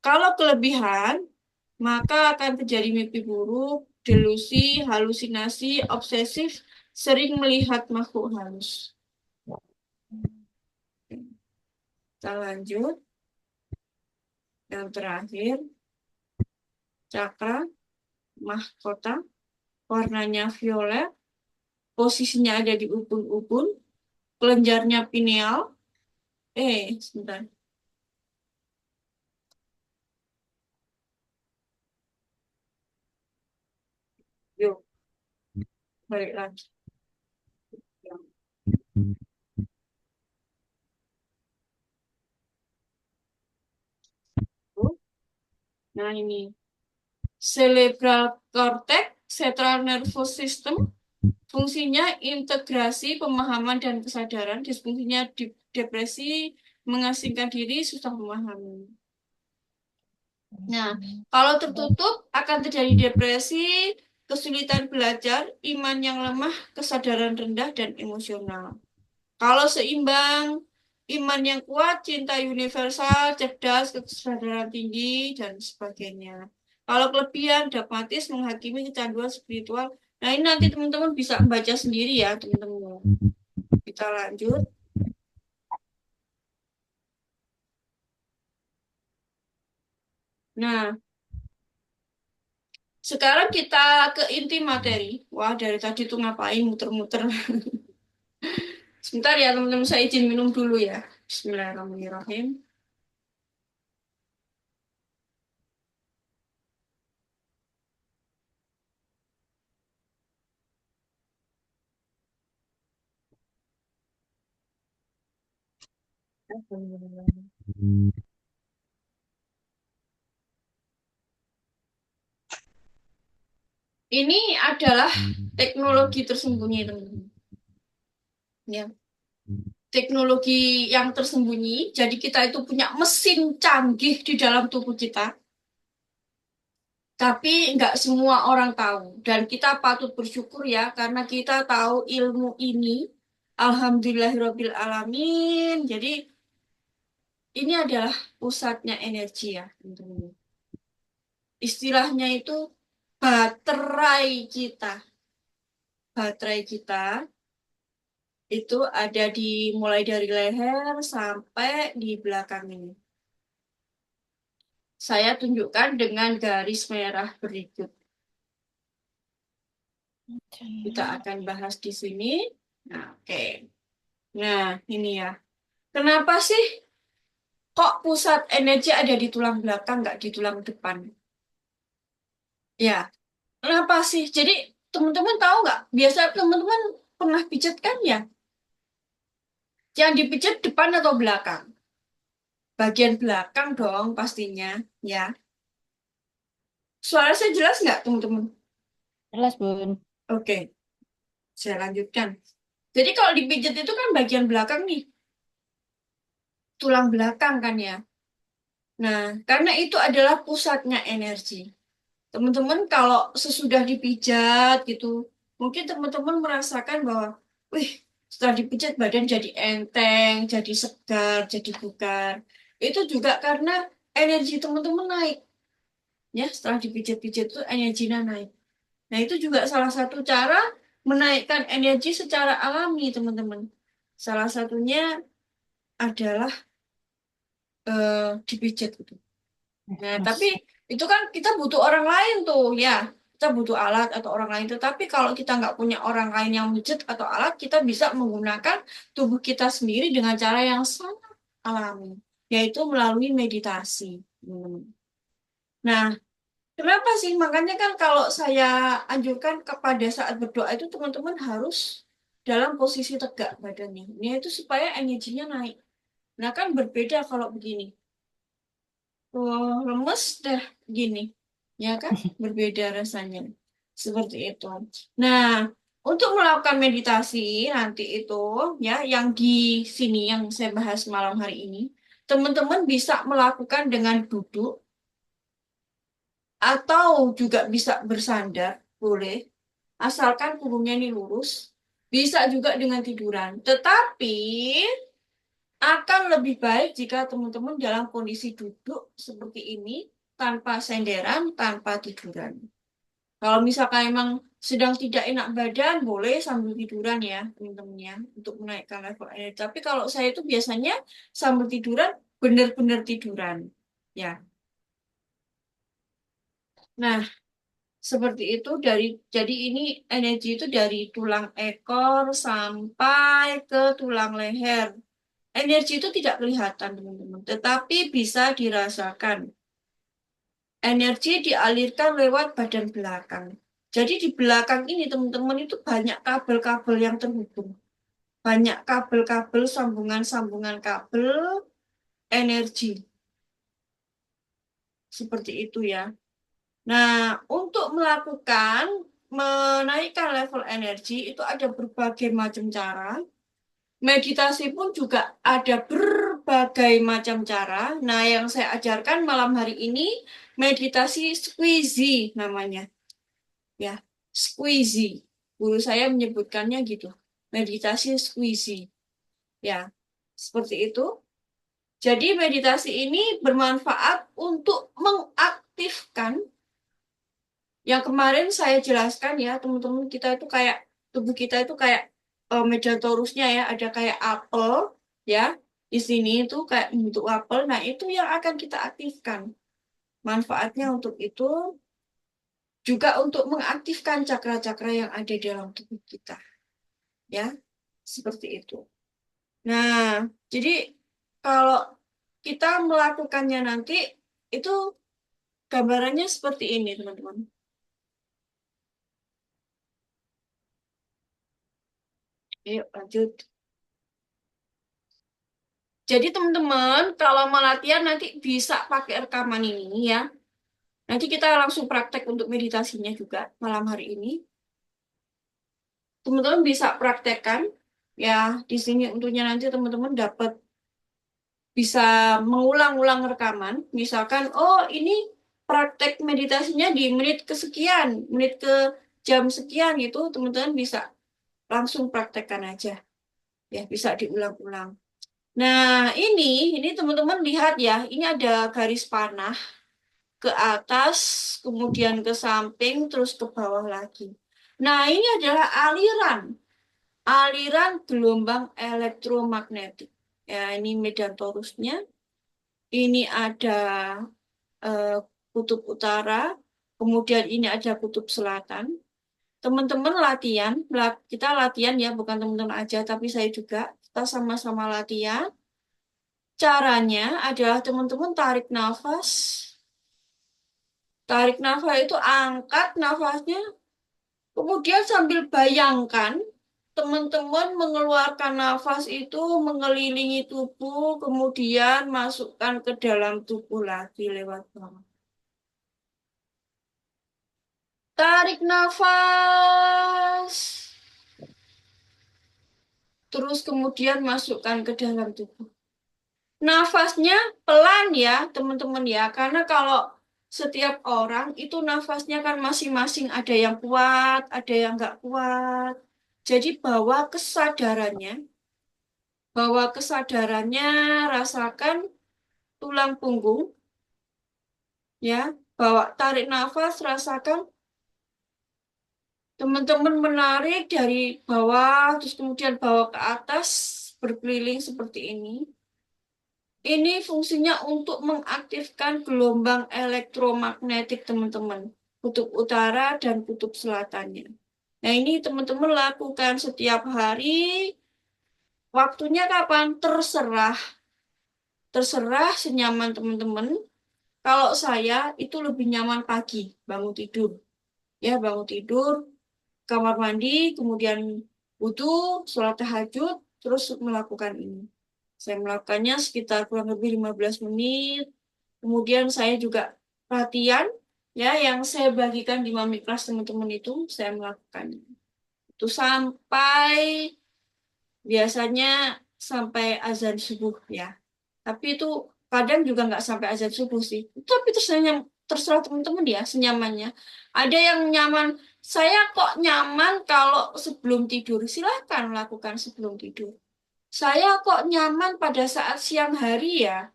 Kalau kelebihan, maka akan terjadi mimpi buruk, delusi, halusinasi, obsesif, sering melihat makhluk halus. Kita lanjut. Yang terakhir, cakra, mahkota, warnanya violet, posisinya ada di ubun-ubun, kelenjarnya pineal. Sebentar. Yuk, balik lagi. Nah, ini cerebral cortex, central nervous system, fungsinya integrasi, pemahaman, dan kesadaran. Disfungsinya depresi, mengasingkan diri, susah memahami. Nah, kalau tertutup akan terjadi depresi, kesulitan belajar, iman yang lemah, kesadaran rendah, dan emosional. Kalau seimbang, iman yang kuat, cinta universal, cerdas, kesadaran tinggi, dan sebagainya. Kalau kelebihan, dogmatis, menghakimi, kecanduan spiritual. Nah, ini nanti teman-teman bisa membaca sendiri ya, teman-teman. Kita lanjut. Nah, sekarang kita ke inti materi. Wah, dari tadi tuh ngapain muter-muter. Sebentar ya, teman-teman, saya izin minum dulu ya. Bismillahirrahmanirrahim. Ini adalah teknologi tersembunyi, teman-teman. Ya, teknologi yang tersembunyi. Jadi kita itu punya mesin canggih di dalam tubuh kita. Tapi nggak semua orang tahu. Dan kita patut bersyukur ya, karena kita tahu ilmu ini. Alhamdulillahirabbil alamin. Jadi ini adalah pusatnya energi ya, teman-teman. Istilahnya itu baterai kita. Baterai kita itu ada mulai dari leher sampai di belakang ini. Saya tunjukkan dengan garis merah berikut. Kita akan bahas di sini. Nah, oke. Nah, ini ya. Kenapa sih kok pusat energi ada di tulang belakang, nggak di tulang depan? Ya, kenapa sih? Jadi, teman-teman tahu nggak? Biasa teman-teman pernah pijat kan ya? Yang dipijat depan atau belakang? Bagian belakang dong pastinya, ya. Suara saya jelas nggak, teman-teman? Jelas, Bun. Oke, saya lanjutkan. Jadi kalau dipijat itu kan bagian belakang nih, tulang belakang kan ya. Nah, karena itu adalah pusatnya energi. Teman-teman kalau sesudah dipijat gitu, mungkin teman-teman merasakan bahwa, wih, setelah dipijat badan jadi enteng, jadi segar, jadi bugar. Itu juga karena energi teman-teman naik. Ya, setelah dipijat-pijat itu energinya naik. Nah, itu juga salah satu cara menaikkan energi secara alami, teman-teman. Salah satunya adalah dipijat gitu. Nah, tapi itu kan kita butuh orang lain tuh, ya. Kita butuh alat atau orang lain. Tetapi kalau kita nggak punya orang lain yang pijat atau alat, kita bisa menggunakan tubuh kita sendiri dengan cara yang sangat alami, yaitu melalui meditasi, teman-teman. Nah, kenapa sih? Makanya kan kalau saya anjurkan kepada saat berdoa itu teman-teman harus dalam posisi tegak badannya. Ini itu supaya energinya naik. Nah, kan berbeda kalau begini. Lemes dah gini. Ya kan? Berbeda rasanya. Seperti itu. Nah, untuk melakukan meditasi nanti itu ya yang di sini yang saya bahas malam hari ini, teman-teman bisa melakukan dengan duduk atau juga bisa bersandar, boleh. asalkan punggungnya ini lurus. Bisa juga dengan tiduran. Tetapi akan lebih baik jika teman-teman dalam kondisi duduk seperti ini, tanpa senderan, tanpa tiduran. Kalau misalkan emang sedang tidak enak badan, boleh sambil tiduran ya, teman-teman ya, untuk menaikkan level energi. Tapi kalau saya itu biasanya sambil tiduran, benar-benar tiduran. Ya. Nah, seperti itu jadi ini energi itu dari tulang ekor sampai ke tulang leher. Energi itu tidak kelihatan, teman-teman, tetapi bisa dirasakan. Energi dialirkan lewat badan belakang. Jadi di belakang ini, teman-teman, itu banyak kabel-kabel yang terhubung. Banyak kabel-kabel, sambungan-sambungan kabel energi. Seperti itu ya. Nah, untuk melakukan menaikkan level energi itu ada berbagai macam cara. Meditasi pun juga ada berbagai macam cara. Nah, yang saya ajarkan malam hari ini meditasi squeezy namanya. Ya, squeezy. Guru saya menyebutkannya gitu. Meditasi squeezy. Ya, seperti itu. Jadi meditasi ini bermanfaat untuk mengaktifkan yang kemarin saya jelaskan ya, teman-teman, kita itu kayak tubuh kita itu kayak medan torusnya ya, ada kayak apel ya. Di sini itu kayak bentuk apel. Nah, itu yang akan kita aktifkan. Manfaatnya untuk itu juga untuk mengaktifkan cakra-cakra yang ada dalam tubuh kita. Ya, seperti itu. Nah, jadi kalau kita melakukannya nanti itu gambarannya seperti ini, teman-teman. Ayo lanjut. Jadi teman-teman, kalau mau latihan nanti bisa pakai rekaman ini ya. Nanti kita langsung praktek untuk meditasinya juga malam hari ini. Teman-teman bisa praktekkan ya di sini untuknya nanti teman-teman dapat bisa mengulang-ulang rekaman. Misalkan, oh ini praktek meditasinya di menit kesekian, menit ke jam sekian gitu, teman-teman bisa langsung praktekkan aja. Ya, bisa diulang-ulang. Nah, ini teman-teman lihat ya, ini ada garis panah ke atas, kemudian ke samping, terus ke bawah lagi. Nah, ini adalah aliran gelombang elektromagnetik. Ya, ini medan torusnya. Ini ada eh, kutub utara, kemudian ini ada kutub selatan. Teman-teman latihan, kita latihan ya, bukan teman-teman aja, tapi saya juga. Kita sama-sama latihan. Caranya adalah teman-teman tarik nafas. Tarik nafas itu angkat nafasnya. Kemudian sambil bayangkan teman-teman mengeluarkan nafas itu mengelilingi tubuh, kemudian masukkan ke dalam tubuh lagi lewat bawah. Tarik nafas. Terus kemudian masukkan ke dalam tubuh. Nafasnya pelan ya, teman-teman ya. Karena kalau setiap orang itu nafasnya kan masing-masing, ada yang kuat, ada yang nggak kuat. Jadi bawa kesadarannya, rasakan tulang punggung, ya. Bawa tarik nafas, rasakan teman-teman menarik dari bawah, terus kemudian bawa ke atas, berkeliling seperti ini. Ini fungsinya untuk mengaktifkan gelombang elektromagnetik teman-teman, kutub utara dan kutub selatannya. Nah, ini teman-teman lakukan setiap hari. Waktunya kapan? Terserah. Terserah senyaman teman-teman. Kalau saya itu lebih nyaman pagi, bangun tidur. Ya, bangun tidur, kamar mandi, kemudian wudhu, sholat tahajud, terus melakukan ini. Saya melakukannya sekitar kurang lebih 15 menit. Kemudian saya juga latihan, ya, yang saya bagikan di Mami Kelas teman-teman itu, saya melakukannya. Itu biasanya sampai azan subuh, ya. Tapi itu kadang juga nggak sampai azan subuh sih. Tapi terserah teman-teman ya, senyamannya. Ada yang nyaman saya kok nyaman kalau sebelum tidur. Silahkan lakukan sebelum tidur. Saya kok nyaman pada saat siang hari ya.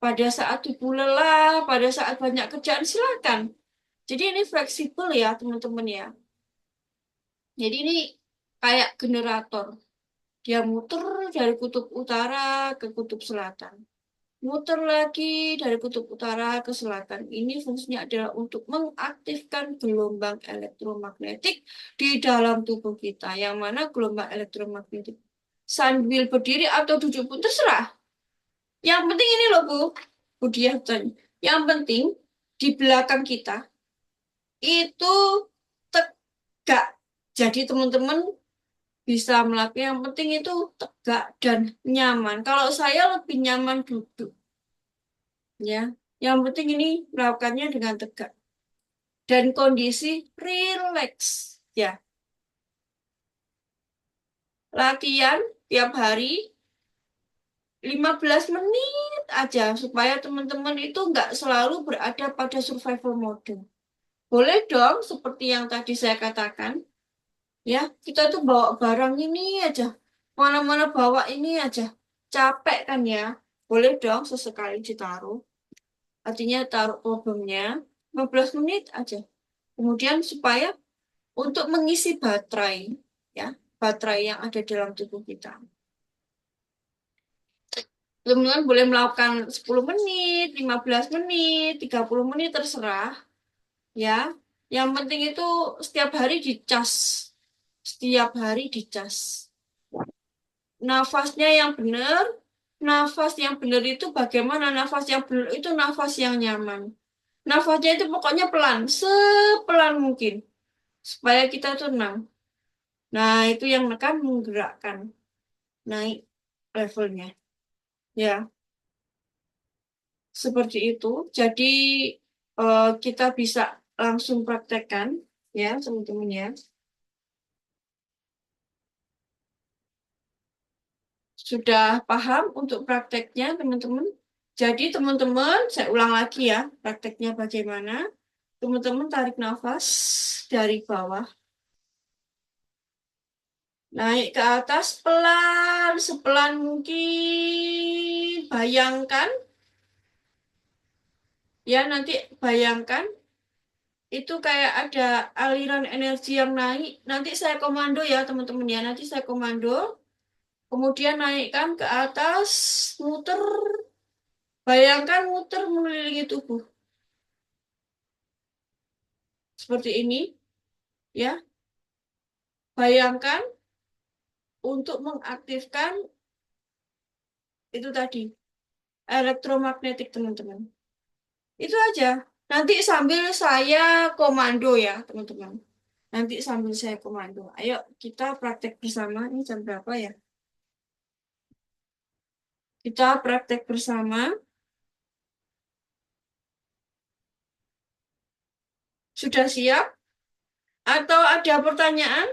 Pada saat tubuh lelah, pada saat banyak kerjaan, silakan. Jadi ini fleksibel ya teman-teman ya. Jadi ini kayak generator. Dia muter dari kutub utara ke kutub selatan. Muter lagi dari kutub utara ke selatan. Ini fungsinya adalah untuk mengaktifkan gelombang elektromagnetik di dalam tubuh kita. Yang mana gelombang elektromagnetik sambil berdiri atau duduk pun terserah. Yang penting ini loh Bu Diah tanya. Yang penting di belakang kita itu tegak. Jadi teman-teman bisa melakukan yang penting itu tegak dan nyaman. Kalau saya lebih nyaman duduk, ya. Yang penting ini melakukannya dengan tegak dan kondisi rileks, ya. Latihan tiap hari 15 menit aja supaya teman-teman itu nggak selalu berada pada survival mode. Boleh dong seperti yang tadi saya katakan, ya. Kita tuh bawa barang ini aja, mana-mana bawa ini aja. Capek kan ya? Boleh dong sesekali ditaruh. Artinya taruh problemnya 15 menit aja. Kemudian supaya untuk mengisi baterai, ya, baterai yang ada dalam tubuh kita. Teman-teman boleh melakukan 10 menit, 15 menit, 30 menit, terserah. Ya, yang penting itu setiap hari dicas. Setiap hari dicas. Nafasnya yang benar, nafas yang benar itu bagaimana? Nafas yang benar itu nafas yang nyaman. Nafasnya itu pokoknya pelan, sepelan mungkin. Supaya kita tenang. Nah, itu yang akan menggerakkan, naik levelnya. Ya, seperti itu. Jadi, kita bisa langsung praktekkan, ya, teman-teman ya. Sudah paham untuk prakteknya, teman-teman? Jadi, teman-teman, saya ulang lagi ya, prakteknya bagaimana. Teman-teman tarik nafas dari bawah. Naik ke atas pelan, sepelan mungkin. Bayangkan, ya nanti bayangkan itu kayak ada aliran energi yang naik. Nanti saya komando ya teman-teman ya, nanti saya komando. Kemudian naikkan ke atas, muter. Bayangkan muter mengelilingi tubuh. Seperti ini, ya. Bayangkan untuk mengaktifkan itu tadi, elektromagnetik teman-teman. Itu aja. Nanti sambil saya komando ya, teman-teman. Nanti sambil saya komando. Ayo kita praktek bersama. Ini jam berapa ya? Kita praktek bersama. Sudah siap? Atau ada pertanyaan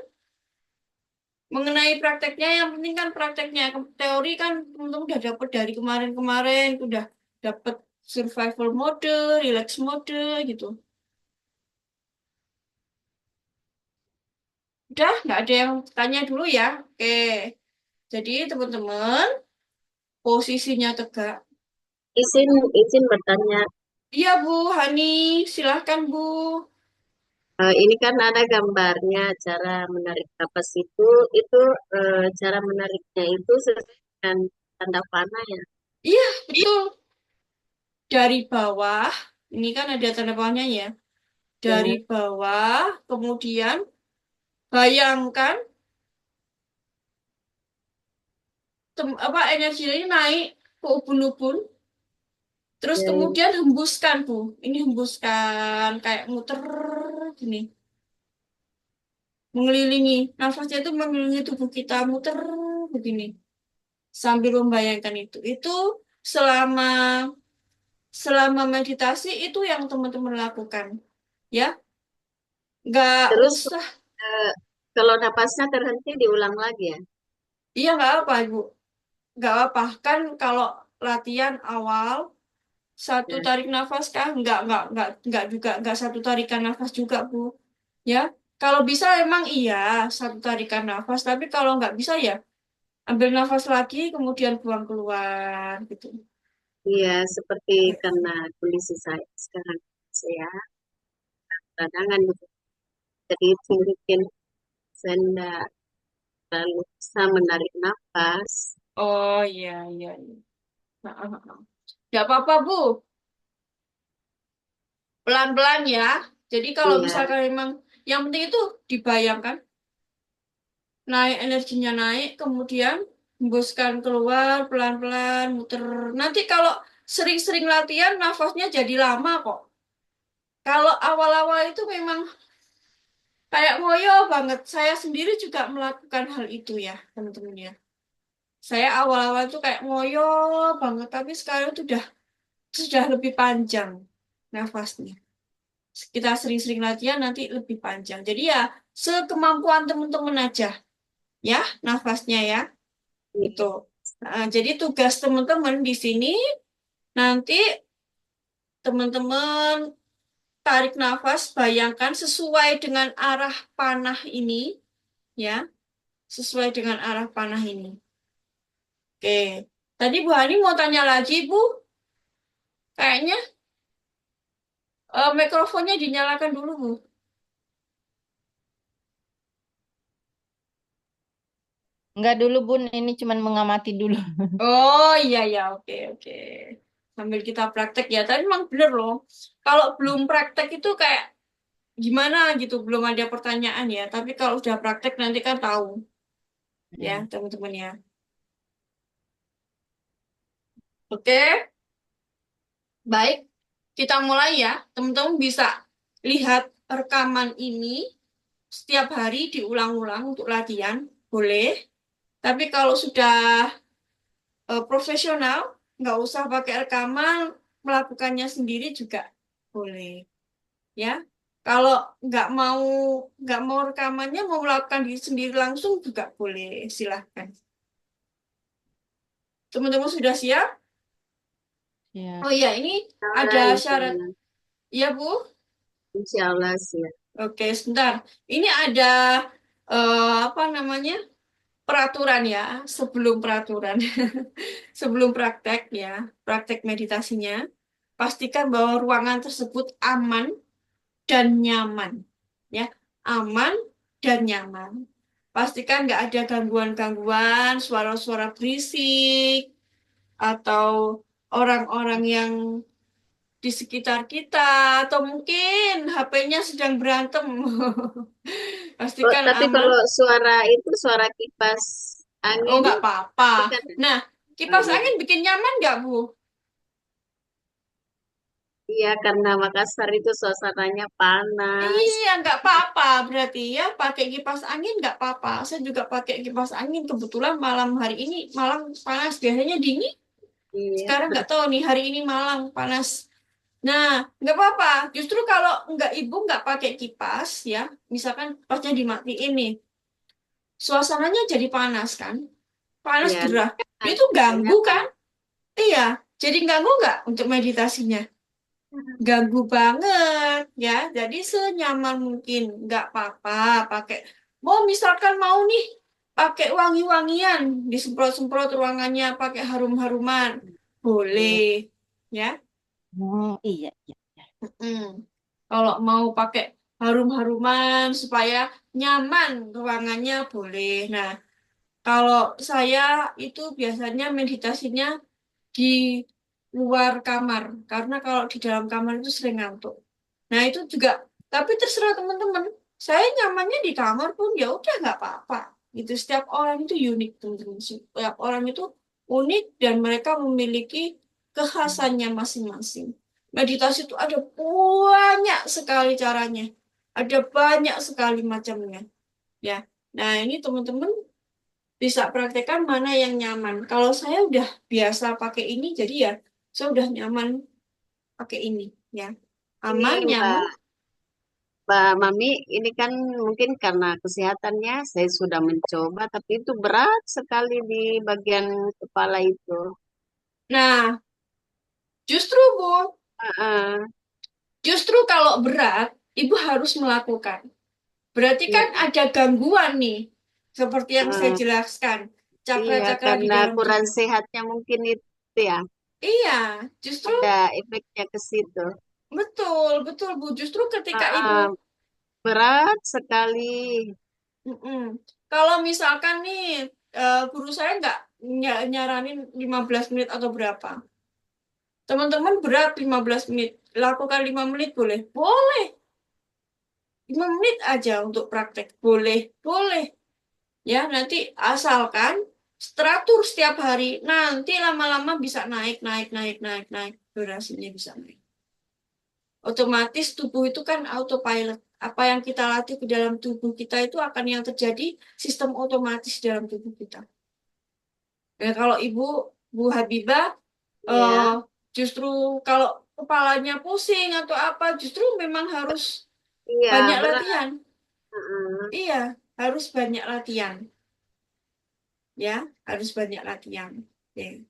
mengenai prakteknya? Yang penting kan prakteknya. Teori kan teman-teman udah dapat dari kemarin-kemarin. Udah dapat survival mode, relax mode gitu. Udah, nggak ada yang tanya dulu ya. Oke. Jadi teman-teman, posisinya tegak. Izin bertanya. Iya Bu, Hani, silahkan Bu. Ini kan ada gambarnya cara menarik kapas itu cara menariknya itu sesuai dengan tanda panah ya. Iya, betul. Dari bawah, ini kan ada tanda panahnya ya. Dari Ya, bawah, kemudian bayangkan energi ini naik ke ubun-ubun, terus ya, kemudian hembuskan Bu. Ini hembuskan kayak muter gini, mengelilingi. Nafasnya itu mengelilingi tubuh kita, muter begini. Sambil membayangkan itu. Itu selama selama meditasi itu yang teman-teman lakukan. Ya, nggak terus usah. eh, kalau napasnya terhenti diulang lagi ya. Iya, nggak apa, Ibu. Nggak apa. Kan kalau latihan awal, satu Ya, tarik nafas kan? Nggak juga. Nggak satu tarikan nafas juga, Bu. Ya, kalau bisa emang iya satu tarikan nafas, tapi kalau nggak bisa ya ambil nafas lagi, kemudian buang keluar gitu. Iya, seperti karena kondisi saya sekarang, saya cadangan gitu. Jadi itu mungkin saya tidak terlalu bisa menarik nafas. Oh iya, iya, iya. Nah, nggak apa-apa, Bu. Pelan-pelan ya. Jadi kalau Iya, misalkan memang yang penting itu dibayangkan naik energinya naik, kemudian hembuskan keluar pelan-pelan, muter. Nanti kalau sering-sering latihan nafasnya jadi lama kok. Kalau awal-awal itu memang kayak ngoyo banget. Saya sendiri juga melakukan hal itu ya, teman-teman ya. Saya awal-awal tuh kayak ngoyo banget, tapi sekarang itu sudah lebih panjang nafasnya. Kita sering-sering latihan nanti lebih panjang. Jadi ya sekemampuan teman-teman aja ya nafasnya ya. Itu. iya. Nah, jadi tugas teman-teman di sini nanti teman-teman tarik nafas, bayangkan sesuai dengan arah panah ini ya, sesuai dengan arah panah ini. Oke. Tadi Bu Hani mau tanya lagi, Bu. Kayaknya mikrofonnya dinyalakan dulu, Bu. Enggak dulu Bun, ini cuman mengamati dulu. Oh iya ya, oke oke. Sambil kita praktek ya. Tapi memang bener loh. Kalau belum praktek itu kayak gimana gitu, belum ada pertanyaan ya. Tapi kalau udah praktek nanti kan tahu ya, Hmm. teman-teman ya. Oke, baik. Kita mulai ya. Teman-teman bisa lihat rekaman ini setiap hari diulang-ulang untuk latihan, boleh. Tapi kalau sudah profesional, nggak usah pakai rekaman, melakukannya sendiri juga boleh. Ya, kalau nggak mau nggak mau rekamannya, mau melakukan diri sendiri langsung juga boleh. Silahkan. Teman-teman sudah siap? Ya. Oh iya, ini ada Allah, insya syarat. Allah. Ya, Bu. Insya Allah sih. Oke, sebentar. Ini ada apa namanya? Peraturan ya, sebelum peraturan. Sebelum praktek ya, praktek meditasinya, pastikan bahwa ruangan tersebut aman dan nyaman. Ya, aman dan nyaman. Pastikan nggak ada gangguan-gangguan, suara-suara berisik, atau orang-orang yang di sekitar kita, atau mungkin HP-nya sedang berantem. Oh, Pastikan tapi aman. kalau suara itu suara kipas Oh, angin, nggak apa-apa. itu kan, Nah, oh kipas iya, angin bikin nyaman nggak, Bu? iya karena Makassar itu suasananya panas. Iya, nggak apa-apa. Berarti ya pakai kipas angin nggak apa-apa. Saya juga pakai kipas angin. Kebetulan malam hari ini malam panas. Biasanya dingin. Iya, Sekarang nggak tahu nih hari ini malam panas. Nah, nggak apa-apa. Justru kalau nggak ibu nggak pakai kipas ya, misalkan pasnya dimatiin nih, suasananya jadi panas kan? Panas iya, gerah. kan Itu katanya ganggu kan? panas. Iya. Jadi ganggu nggak untuk meditasinya? Ganggu banget ya. Jadi senyaman mungkin. Nggak apa-apa pakai. Mau misalkan mau nih pakai wangi-wangian, disemprot-semprot ruangannya pakai harum-haruman. Boleh. Iya. Ya. Oh, iya, iya. Mm. Kalau mau pakai harum-haruman supaya nyaman ruangannya boleh. Nah, kalau saya itu biasanya meditasinya di luar kamar karena kalau di dalam kamar itu sering ngantuk. Nah, itu juga tapi terserah teman-teman. Saya nyamannya di kamar pun ya udah nggak apa-apa. Itu setiap orang itu unik, teman-teman. Setiap orang itu unik dan mereka memiliki kekhasannya masing-masing. Meditasi itu ada banyak sekali caranya. Ada banyak sekali macamnya, ya. Nah, ini teman-teman bisa praktekkan mana yang nyaman. Kalau saya udah biasa pakai ini, jadi ya saya udah nyaman pakai ini, ya. Ini Aman, nyaman. Mbak Mami, ini kan mungkin karena kesehatannya saya sudah mencoba, tapi itu berat sekali di bagian kepala itu. Nah, justru Bu, Heeh. justru kalau berat, Ibu harus melakukan. Berarti Iya, kan ada gangguan nih, seperti yang saya eh, jelaskan, iya, cakra-cakra di karena dalam kurang tubuh. sehatnya mungkin itu ya, Iya, justru ada efeknya ke situ. betul, betul Bu. Justru ketika Ibu, Ah, berat sekali. mm-mm. Kalau misalkan nih, guru saya nggak nyaranin 15 menit atau berapa. Teman-teman berat 15 menit, lakukan 5 menit boleh? Boleh, 5 menit aja untuk praktek. Boleh, boleh. Ya, nanti asalkan teratur setiap hari, nanti lama-lama bisa naik, naik, naik, naik, naik. Durasinya bisa naik. Otomatis tubuh itu kan autopilot. Apa yang kita latih ke dalam tubuh kita itu akan yang terjadi sistem otomatis dalam tubuh kita. Nah, kalau Bu Habibah, eh, Ya, justru kalau kepalanya pusing atau apa, justru memang harus iya, banyak berat. latihan. Heeh. Iya, harus banyak latihan. Ya, harus banyak latihan. Oke.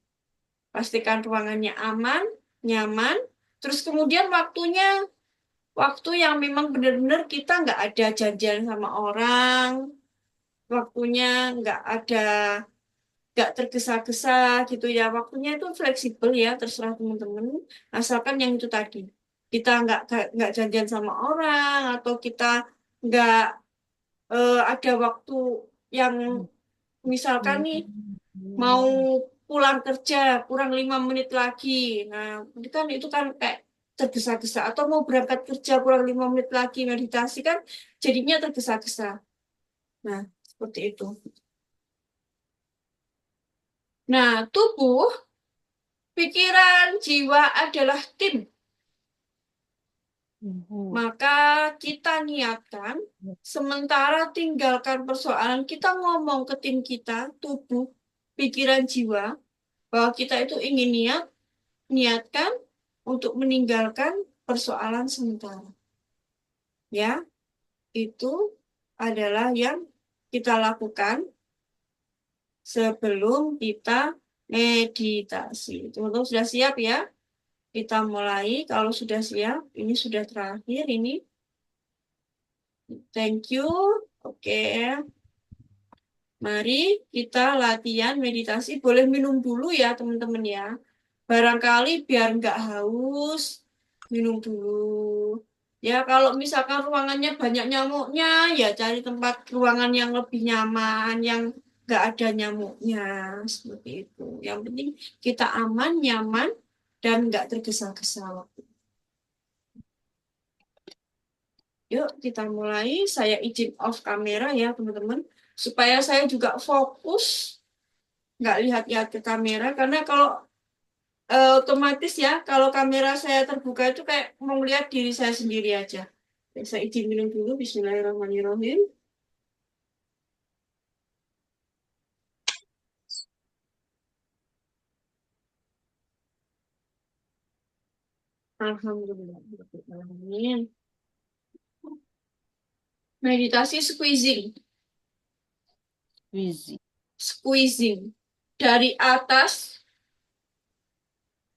Pastikan ruangannya aman, nyaman. Terus kemudian waktu yang memang benar-benar kita nggak ada janjian sama orang, waktunya nggak tergesa-gesa gitu ya. Waktunya itu fleksibel ya, terserah teman-teman. Asalkan yang itu tadi, kita nggak janjian sama orang atau kita nggak ada waktu yang misalkan nih mau pulang kerja kurang 5 menit lagi. Nah, itu kan kayak tergesa-gesa. Atau mau berangkat kerja kurang 5 menit lagi meditasi kan jadinya tergesa-gesa. Nah, seperti itu. Nah, tubuh, pikiran, jiwa adalah tim. Maka kita niatkan, sementara tinggalkan persoalan, kita ngomong ke tim kita, tubuh, pikiran, jiwa, bahwa kita itu ingin niatkan untuk meninggalkan persoalan sementara. Ya, itu adalah yang kita lakukan sebelum kita meditasi. Teman-teman sudah siap ya? Kita mulai. Kalau sudah siap, ini sudah terakhir ini. Thank you. Oke. Mari kita latihan meditasi. Boleh minum dulu ya, teman-teman ya. Barangkali biar nggak haus, minum dulu. Ya, kalau misalkan ruangannya banyak nyamuknya, ya cari tempat ruangan yang lebih nyaman, yang nggak ada nyamuknya, seperti itu. Yang penting kita aman, nyaman, dan nggak tergesa-gesa. Yuk, kita mulai. Saya izin off kamera ya, teman-teman. Supaya saya juga fokus, nggak lihat-lihat ke kamera. Karena kalau otomatis ya, kalau kamera saya terbuka itu kayak mau lihat diri saya sendiri aja. Saya izin minum dulu. Bismillahirrahmanirrahim. Alhamdulillah. Meditasi squeezing. Wizi. Squeezing. Dari atas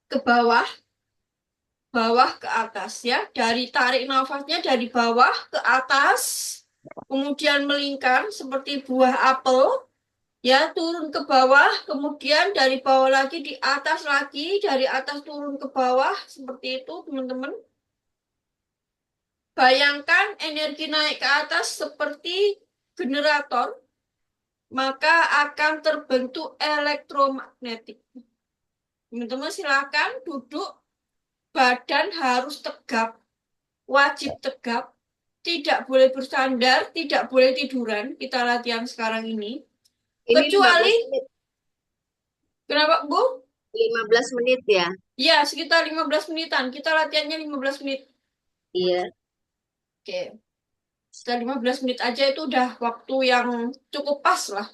ke bawah, bawah ke atas ya. Dari tarik nafasnya dari bawah ke atas, kemudian melingkar seperti buah apel, ya turun ke bawah, kemudian dari bawah lagi di atas lagi, dari atas turun ke bawah, seperti itu teman-teman. Bayangkan energi naik ke atas seperti generator, maka akan terbentuk elektromagnetik. Teman-teman silakan duduk, badan harus tegap, wajib tegap, tidak boleh bersandar, tidak boleh tiduran. Kita latihan sekarang ini. ini 15 Kecuali, menit, kenapa Bu? 15 menit ya. Ya, sekitar 15 menitan. Kita latihannya 15 menit. Iya. Oke. Setelah 15 menit aja itu udah waktu yang cukup pas lah.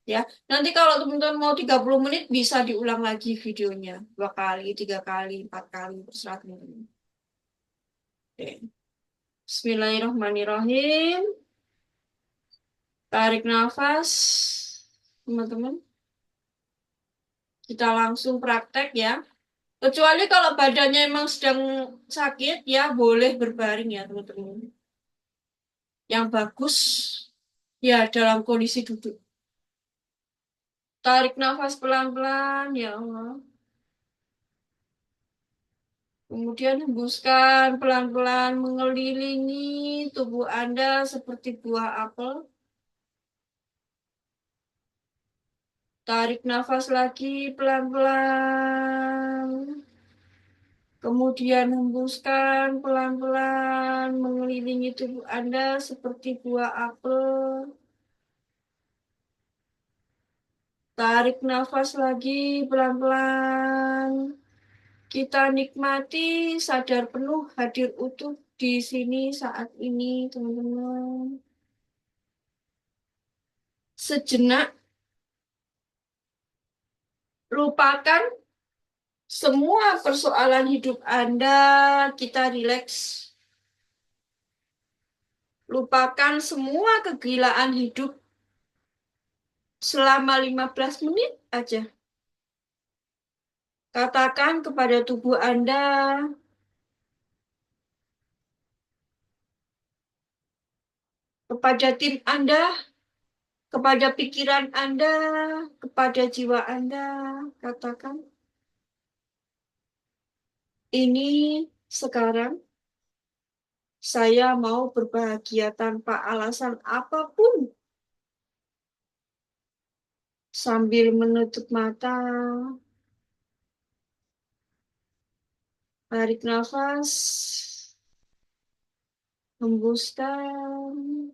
Ya, nanti kalau teman-teman mau 30 menit bisa diulang lagi videonya. 2 kali, 3 kali, 4 kali. Terserah teman-teman. Oke. Bismillahirrahmanirrahim. Tarik nafas. Teman-teman. Kita langsung praktek ya. Kecuali kalau badannya emang sedang sakit, ya boleh berbaring ya teman-teman. Yang bagus ya dalam kondisi duduk. Tarik nafas pelan-pelan, ya Allah. Kemudian hembuskan pelan-pelan mengelilingi tubuh Anda seperti buah apel. Tarik nafas lagi pelan-pelan. Kemudian hembuskan pelan-pelan mengelilingi tubuh Anda seperti buah apel. Tarik nafas lagi pelan-pelan. Kita nikmati sadar penuh hadir utuh di sini saat ini, teman-teman. Sejenak lupakan semua persoalan hidup Anda, kita rileks. Lupakan semua kegilaan hidup selama 15 menit aja. Katakan kepada tubuh Anda, kepada tim Anda, kepada pikiran Anda, kepada jiwa Anda, katakan, ini sekarang saya mau berbahagia tanpa alasan apapun. Sambil menutup mata, tarik nafas, hembuskan.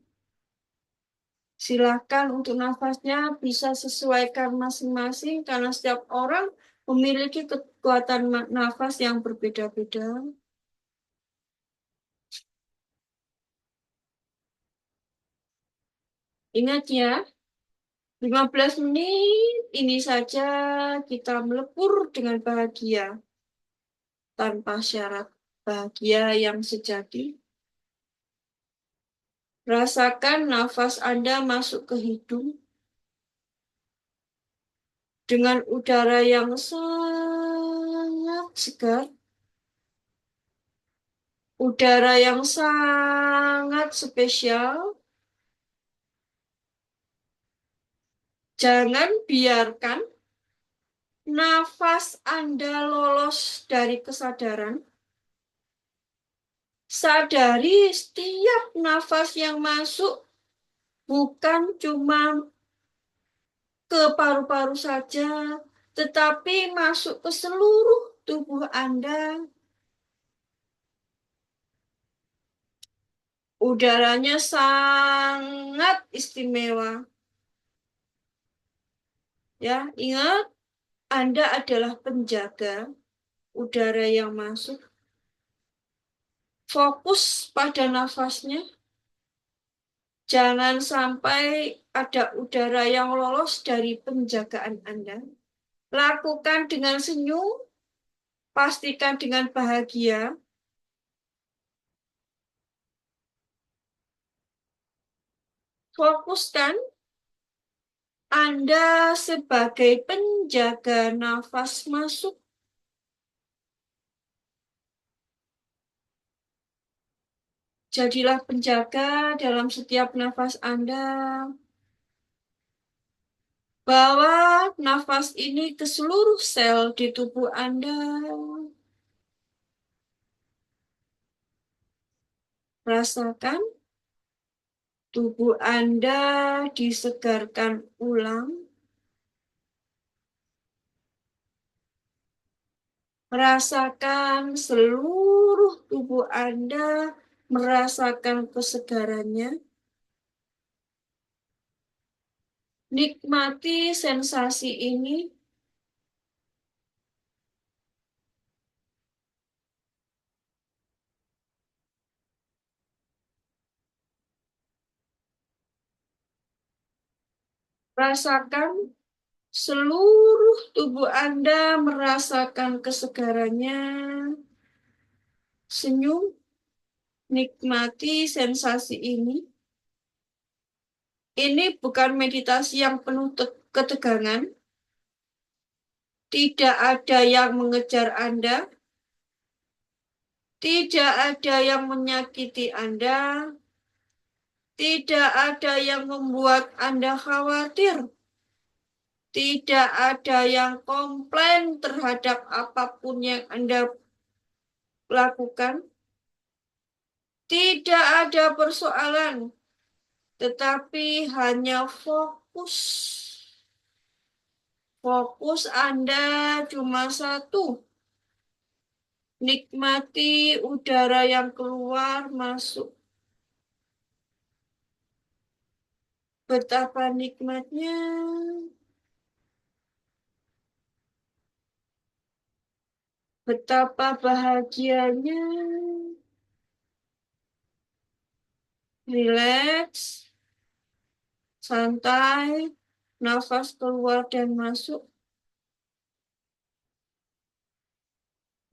Silakan untuk nafasnya bisa sesuaikan masing-masing karena setiap orang memiliki kekuatan nafas yang berbeda-beda. Ingat ya, 15 menit ini saja kita melepur dengan bahagia tanpa syarat, bahagia yang sejati. Rasakan nafas Anda masuk ke hidung dengan udara yang sangat segar, udara yang sangat spesial. Jangan biarkan nafas Anda lolos dari kesadaran. Sadari setiap nafas yang masuk bukan cuma ke paru-paru saja, tetapi masuk ke seluruh tubuh Anda. Udaranya sangat istimewa. Ya, ingat, Anda adalah penjaga udara yang masuk. Fokus pada nafasnya. Jangan sampai ada udara yang lolos dari penjagaan Anda. Lakukan dengan senyum, pastikan dengan bahagia. Fokuskan Anda sebagai penjaga nafas masuk. Jadilah penjaga dalam setiap nafas Anda. Bawa nafas ini ke seluruh sel di tubuh Anda. Rasakan tubuh Anda disegarkan ulang. Rasakan seluruh tubuh Anda merasakan kesegarannya. Nikmati sensasi ini. Rasakan seluruh tubuh Anda merasakan kesegarannya. Senyum, nikmati sensasi ini. Ini bukan meditasi yang penuh ketegangan. Tidak ada yang mengejar Anda. Tidak ada yang menyakiti Anda. Tidak ada yang membuat Anda khawatir. Tidak ada yang komplain terhadap apapun yang Anda lakukan. Tidak ada persoalan, tetapi hanya fokus. Fokus Anda cuma satu. Nikmati udara yang keluar masuk. Betapa nikmatnya. Betapa bahagianya. Rileks, santai, nafas keluar dan masuk.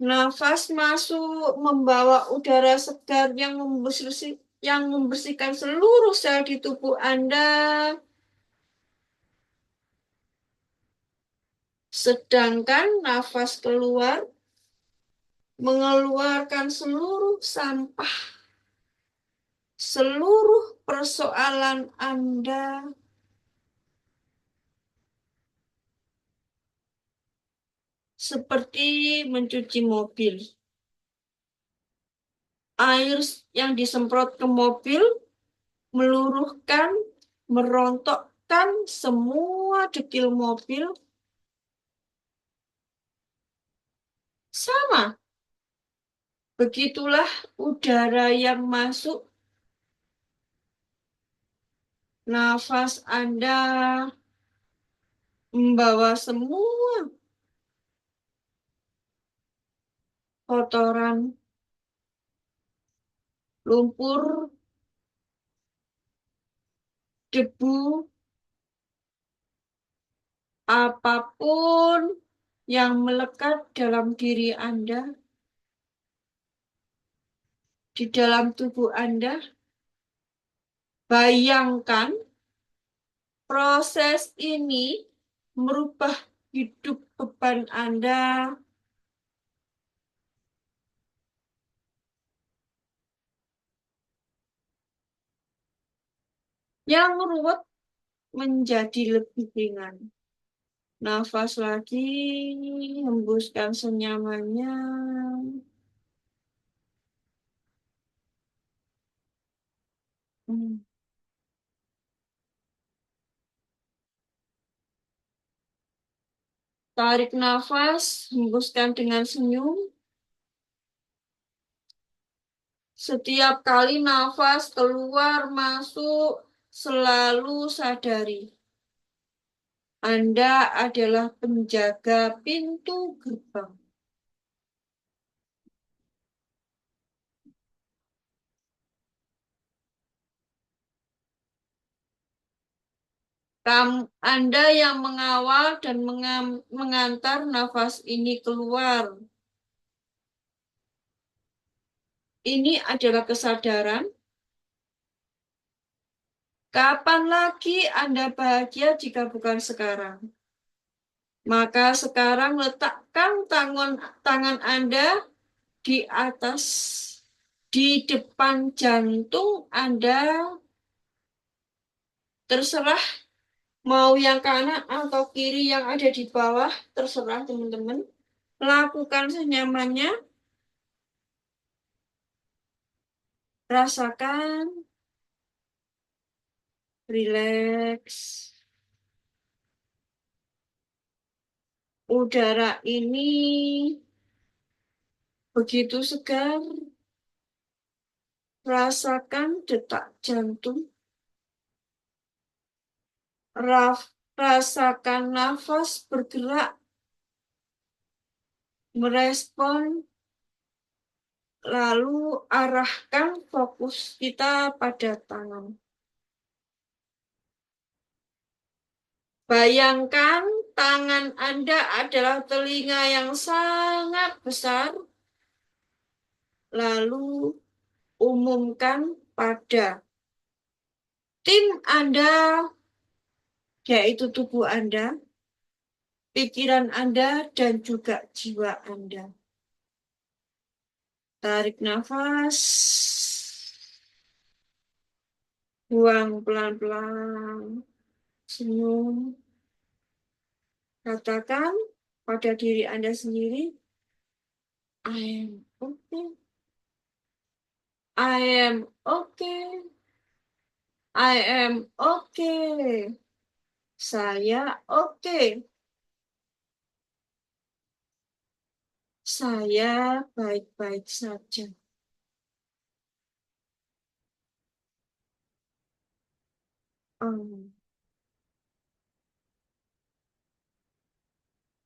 Nafas masuk membawa udara segar yang membersihkan seluruh sel di tubuh Anda. Sedangkan nafas keluar mengeluarkan seluruh sampah, seluruh persoalan Anda. Seperti mencuci mobil. Air yang disemprot ke mobil meluruhkan, merontokkan semua dekil mobil. Sama. Begitulah udara yang masuk. Nafas Anda membawa semua kotoran, lumpur, debu, apapun yang melekat dalam diri Anda, di dalam tubuh Anda. Bayangkan proses ini merubah hidup beban Anda. Yang ruwet menjadi lebih ringan. Nafas lagi, hembuskan senyamannya. Tarik nafas, hembuskan dengan senyum. Setiap kali nafas keluar masuk, selalu sadari Anda adalah penjaga pintu gerbang. Anda yang mengawal dan mengantar nafas ini keluar. Ini adalah kesadaran. Kapan lagi Anda bahagia jika bukan sekarang? Maka sekarang letakkan tangan Anda di atas, di depan jantung Anda. Terserah mau yang kanan atau kiri yang ada di bawah, terserah teman-teman. Lakukan senyamannya. Rasakan. Rileks. Udara ini begitu segar. Rasakan detak jantung. Rasakan nafas bergerak, merespon, lalu arahkan fokus kita pada tangan. Bayangkan tangan Anda adalah telinga yang sangat besar, lalu umumkan pada tim Anda, yaitu tubuh Anda, pikiran Anda, dan juga jiwa Anda. Tarik nafas. Buang pelan-pelan. Senyum. Katakan pada diri Anda sendiri, I am okay. I am okay. I am okay. Saya okay. Saya baik-baik saja.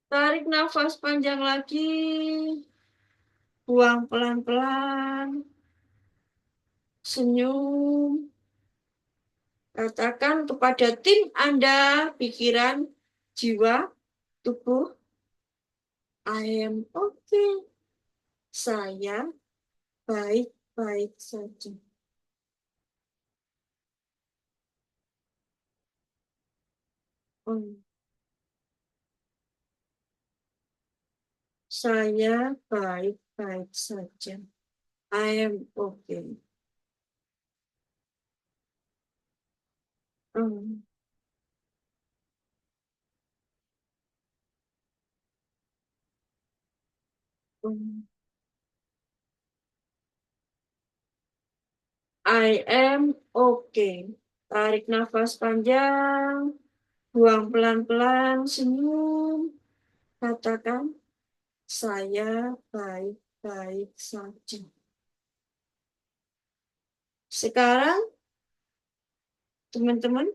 Tarik nafas panjang lagi. Buang pelan-pelan. Senyum. Katakan kepada tim Anda, pikiran, jiwa, tubuh, I am okay. Saya baik-baik saja. Saya baik-baik saja. I am okay. Um, um, I am okay. Tarik nafas panjang, buang pelan-pelan, senyum. Katakan, saya baik-baik saja. Sekarang, teman-teman,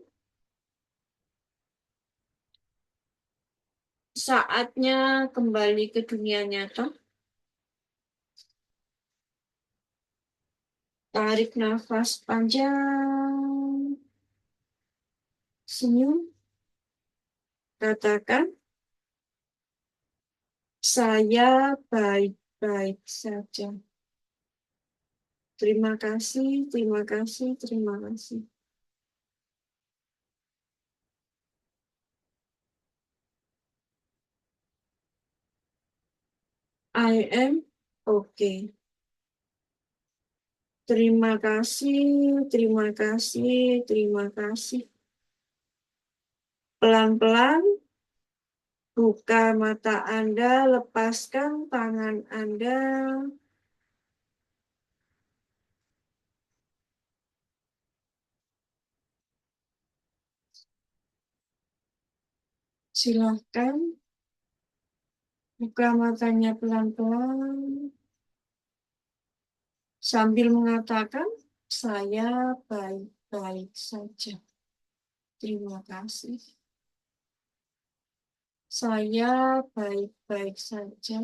saatnya kembali ke dunia nyata. Tarik nafas panjang, senyum. Katakan, saya baik-baik saja. Terima kasih, terima kasih, terima kasih. I am okay. Terima kasih, terima kasih, terima kasih. Pelan-pelan buka mata Anda, lepaskan tangan Anda. Silahkan buka matanya pelan-pelan sambil mengatakan, saya baik-baik saja. Terima kasih. Saya baik-baik saja.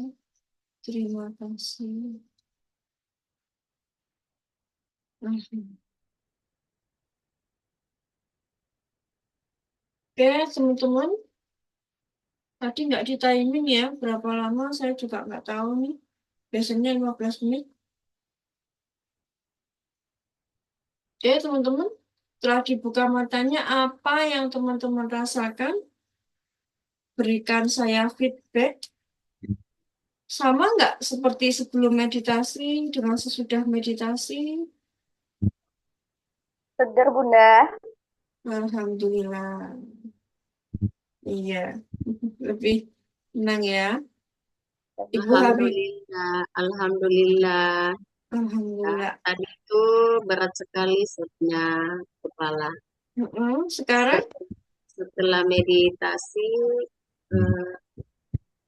Terima kasih. Oke, teman-teman. Tadi nggak di timing ya, berapa lama saya juga nggak tahu nih. Biasanya 15 menit. Oke, teman-teman. Setelah dibuka matanya, apa yang teman-teman rasakan? Berikan saya feedback. Sama nggak seperti sebelum meditasi dengan sesudah meditasi? Seger, Bunda. Alhamdulillah. Iya, lebih tenang ya. Ibu Habib, Alhamdulillah, alhamdulillah. Ya, Alhamdulillah. tadi itu berat sekali setnya kepala. Sekarang, Setelah meditasi, eh,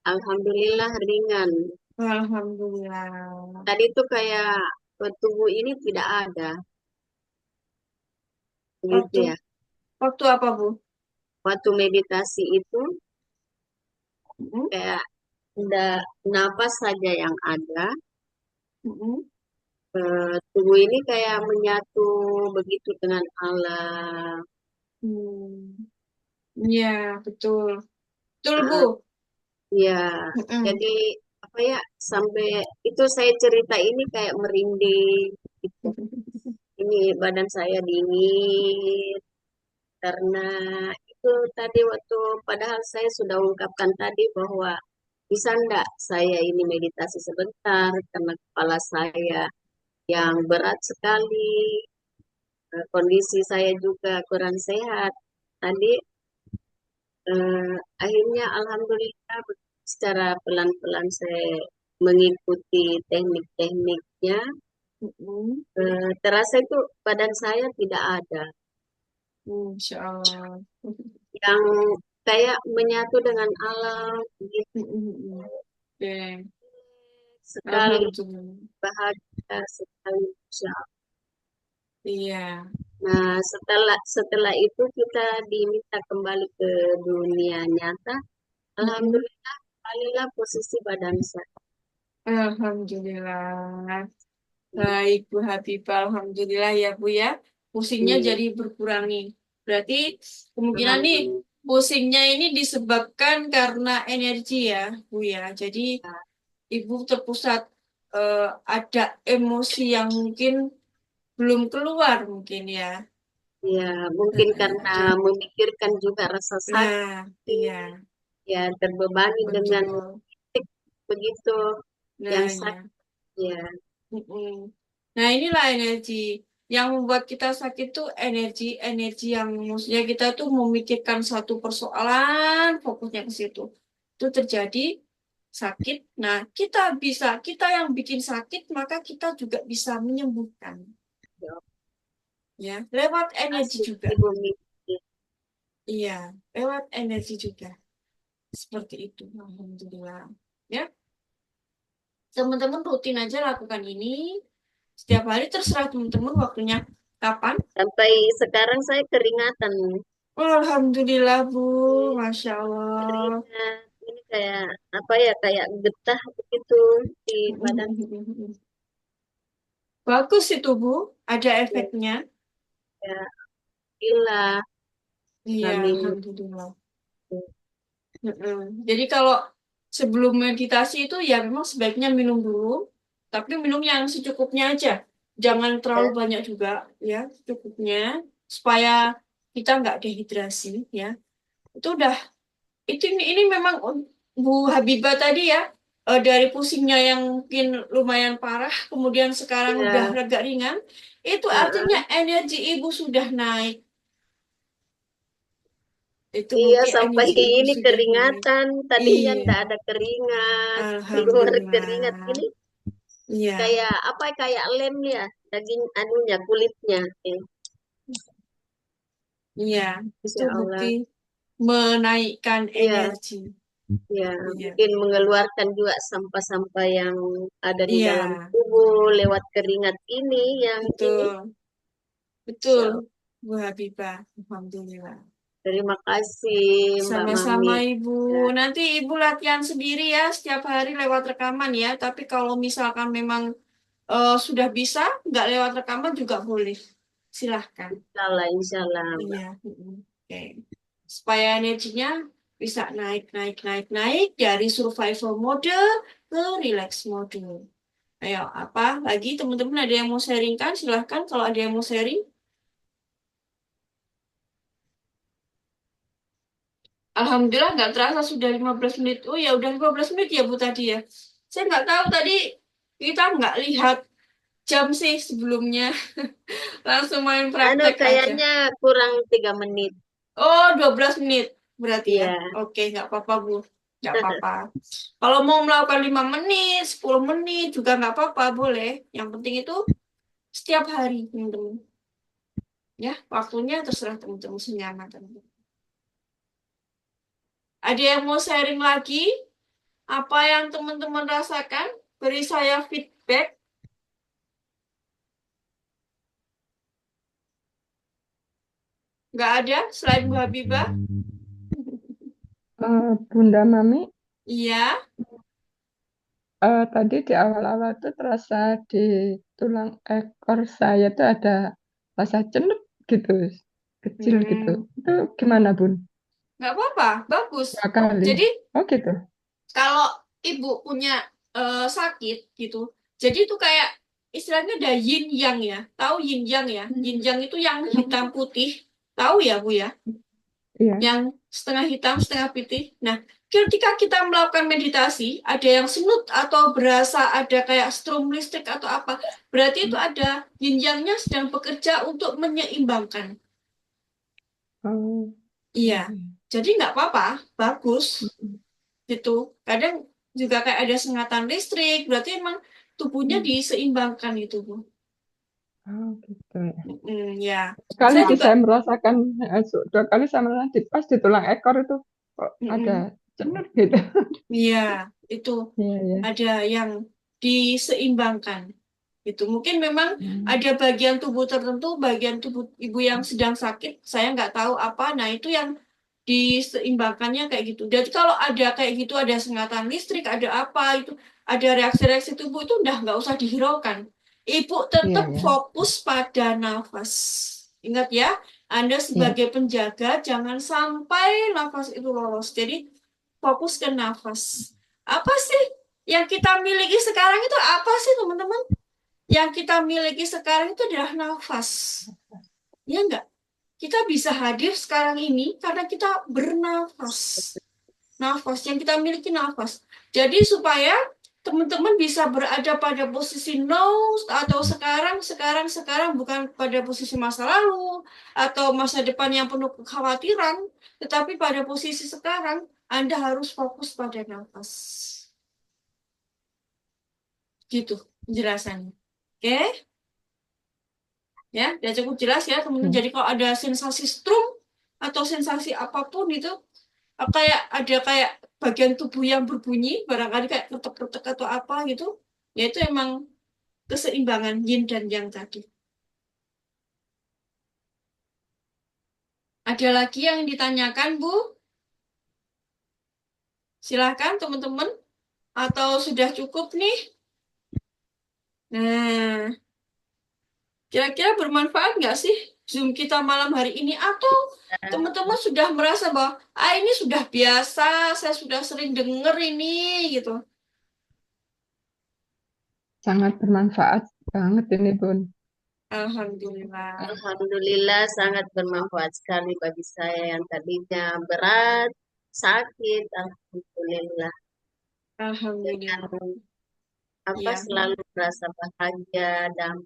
alhamdulillah ringan. Alhamdulillah. Tadi itu kayak tubuh ini tidak ada, begitu Waktu, ya. waktu apa, Bu? Waktu meditasi itu Mm-mm, kayak udah napas saja yang ada, mm-mm. tubuh ini kayak menyatu begitu dengan alam. Iya, betul. Betul, Bu. Ah, ya, Mm-mm. jadi apa ya, sampai itu saya cerita ini kayak merinding gitu. Ini badan saya dingin karena itu tadi waktu padahal saya sudah ungkapkan tadi bahwa bisa enggak saya ini meditasi sebentar karena kepala saya yang berat sekali. kondisi saya juga kurang sehat. Tadi akhirnya alhamdulillah secara pelan-pelan saya mengikuti teknik-tekniknya. Mm-mm. Terasa itu badan saya tidak ada Insya Allah. yang kayak menyatu dengan alam gitu Mm-mm. Oke, sekali, Alhamdulillah. bahagia sekali. Insya Allah. Iya. Nah, setelah itu kita diminta kembali ke dunia nyata. Mm-mm. Alhamdulillah, kembalilah posisi badan saya. Alhamdulillah. Baik, Bu Habibah. Alhamdulillah ya, Bu ya. Pusingnya Iya, jadi berkurang nih. Berarti kemungkinan nih alhamdulillah. pusingnya ini disebabkan karena energi ya, Bu ya. Jadi Ibu terpusat ada emosi yang mungkin belum keluar mungkin ya. Ya, mungkin karena Ada. memikirkan juga rasa Nah, iya, sakit, ya terbebani dengan betul. begitu yang Nah, ya. sakit. Ya, Mm-mm. Nah, inilah energi yang membuat kita sakit tuh energi yang maksudnya kita tuh memikirkan satu persoalan, fokusnya ke situ. Itu terjadi sakit. Nah, kita yang bikin sakit, maka kita juga bisa menyembuhkan, ya, ya, lewat energi kasih juga. ibu mikir. Iya, lewat energi juga. Seperti itu, alhamdulillah. Ya, teman-teman rutin aja lakukan ini setiap hari terserah teman-teman waktunya kapan. Sampai sekarang saya keringatan. Alhamdulillah, Bu. Ini Masya Allah. keringat. Ini kayak apa ya? Kayak getah begitu di badan. Bagus itu, Bu. Ada Ya, efeknya. ya, gila. Iya, Amin. Alhamdulillah. Jadi kalau sebelum meditasi itu ya memang sebaiknya minum dulu. Tapi minum yang secukupnya aja. Jangan terlalu Ya, banyak juga, ya. Secukupnya. Supaya kita nggak dehidrasi, ya. Itu udah. Ini memang Bu Habibah tadi ya. Dari pusingnya yang mungkin lumayan parah, kemudian sekarang udah ya. agak ringan, itu artinya Heeh. energi ibu sudah naik. Itu Iya, bukti sampai energi ibu ini sudah naik. keringatan. Tadinya Iya, ndak ada keringat, keluar keringat alhamdulillah. ini Iya, kayak apa? Kayak lem ya, daging anunya, kulitnya. iya, itu Insya bukti Allah. menaikkan Iya, energi. ya, Iya, mungkin mengeluarkan juga sampah-sampah yang ada di iya, dalam tubuh lewat keringat ini, yang ini. betul, Insya betul, Allah. Bu Habibah. Alhamdulillah. Terima kasih, Mbak Sama-sama Mami. Ibu. Ya, Nanti Ibu latihan sendiri ya setiap hari lewat rekaman ya. Tapi kalau misalkan memang sudah bisa, nggak lewat rekaman juga boleh. Silahkan. insya Allah, insya Allah, Iya. Mbak. Oke. Supaya energinya bisa naik, naik, naik, naik dari survival mode ke relax mode. Ayo, apa lagi teman-teman ada yang mau sharingkan? Silahkan kalau ada yang mau sharing. Alhamdulillah nggak terasa sudah 15 menit. Oh ya udah 15 menit ya Bu tadi ya. Saya nggak tahu tadi kita nggak lihat jam sih sebelumnya. Langsung main Anu, praktek aja. kayaknya kurang 3 menit. Oh 12 menit berarti ya. Iya. Oke nggak apa-apa Bu. Nggak apa-apa. Kalau mau melakukan 5 menit, 10 menit juga nggak apa-apa boleh. Yang penting itu setiap hari teman-teman. Ya waktunya terserah teman-teman senyaman teman-teman. Ada yang mau sharing lagi? Apa yang teman-teman rasakan? Beri saya feedback. Nggak ada selain Bu Habibah? Bunda Mami, Iya. tadi di awal-awal tuh terasa di tulang ekor saya tuh ada rasa cenup gitu, kecil gitu. Hmm. Itu gimana, Bun? Nggak apa-apa, bagus. Dua kali. Jadi Oh gitu. kalau ibu punya sakit gitu, jadi itu kayak istilahnya ada yin yang ya. Tahu yin yang ya? Yin yang itu yang hitam putih. Tahu ya Bu ya? Iya. yang setengah hitam, setengah putih. Nah, ketika kita melakukan meditasi, ada yang smooth atau berasa ada kayak strum listrik atau apa, berarti itu ada yin yang-nya sedang bekerja untuk menyeimbangkan. Oh, Iya, iya. jadi nggak apa-apa, bagus Mm-mm. gitu. Kadang juga kayak ada sengatan listrik, berarti emang tubuhnya diseimbangkan itu, Bu. Oh, gitu ya. Ya, Sekali saya juga. saya merasakan, 2 kali saya merasakan pas di tulang ekor itu kok ada mm-mm. cenut gitu. Iya, itu Iya, iya. ada yang diseimbangkan. Itu mungkin memang ada bagian tubuh tertentu, bagian tubuh ibu yang sedang sakit, saya nggak tahu apa. Nah, itu yang diseimbangkannya kayak gitu. Jadi kalau ada kayak gitu, ada sengatan listrik, ada apa itu, ada reaksi-reaksi tubuh itu udah nggak usah dihiraukan. Ibu Iya, tetap iya. fokus pada nafas. Ingat ya, Anda Iya. sebagai penjaga jangan sampai nafas itu lolos. Jadi fokus ke nafas. Apa sih yang kita miliki sekarang itu apa sih teman-teman? Yang kita miliki sekarang itu adalah nafas. Ya enggak? Kita bisa hadir sekarang ini karena kita bernafas. Nafas, yang kita miliki nafas. Jadi supaya teman-teman bisa berada pada posisi now atau sekarang, bukan pada posisi masa lalu atau masa depan yang penuh kekhawatiran, tetapi pada posisi sekarang Anda harus fokus pada nafas. Gitu penjelasannya. Oke? Ya, udah cukup jelas ya teman-teman. Iya. Jadi kalau ada sensasi strum atau sensasi apapun itu kayak ada kayak bagian tubuh yang berbunyi, barangkali kayak kretek-kretek atau apa gitu, ya itu emang keseimbangan yin dan yang tadi. Ada lagi yang ditanyakan, Bu? Silahkan teman-teman. Atau sudah cukup nih? Nah, kira-kira bermanfaat nggak sih Zoom kita malam hari ini? Atau teman-teman sudah merasa bahwa ini sudah biasa, saya sudah sering denger ini gitu. Sangat bermanfaat banget ini, Bun. Alhamdulillah. Alhamdulillah sangat bermanfaat sekali bagi saya yang tadinya berat, sakit. Alhamdulillah. Alhamdulillah. Ya, Selalu merasa bahagia dan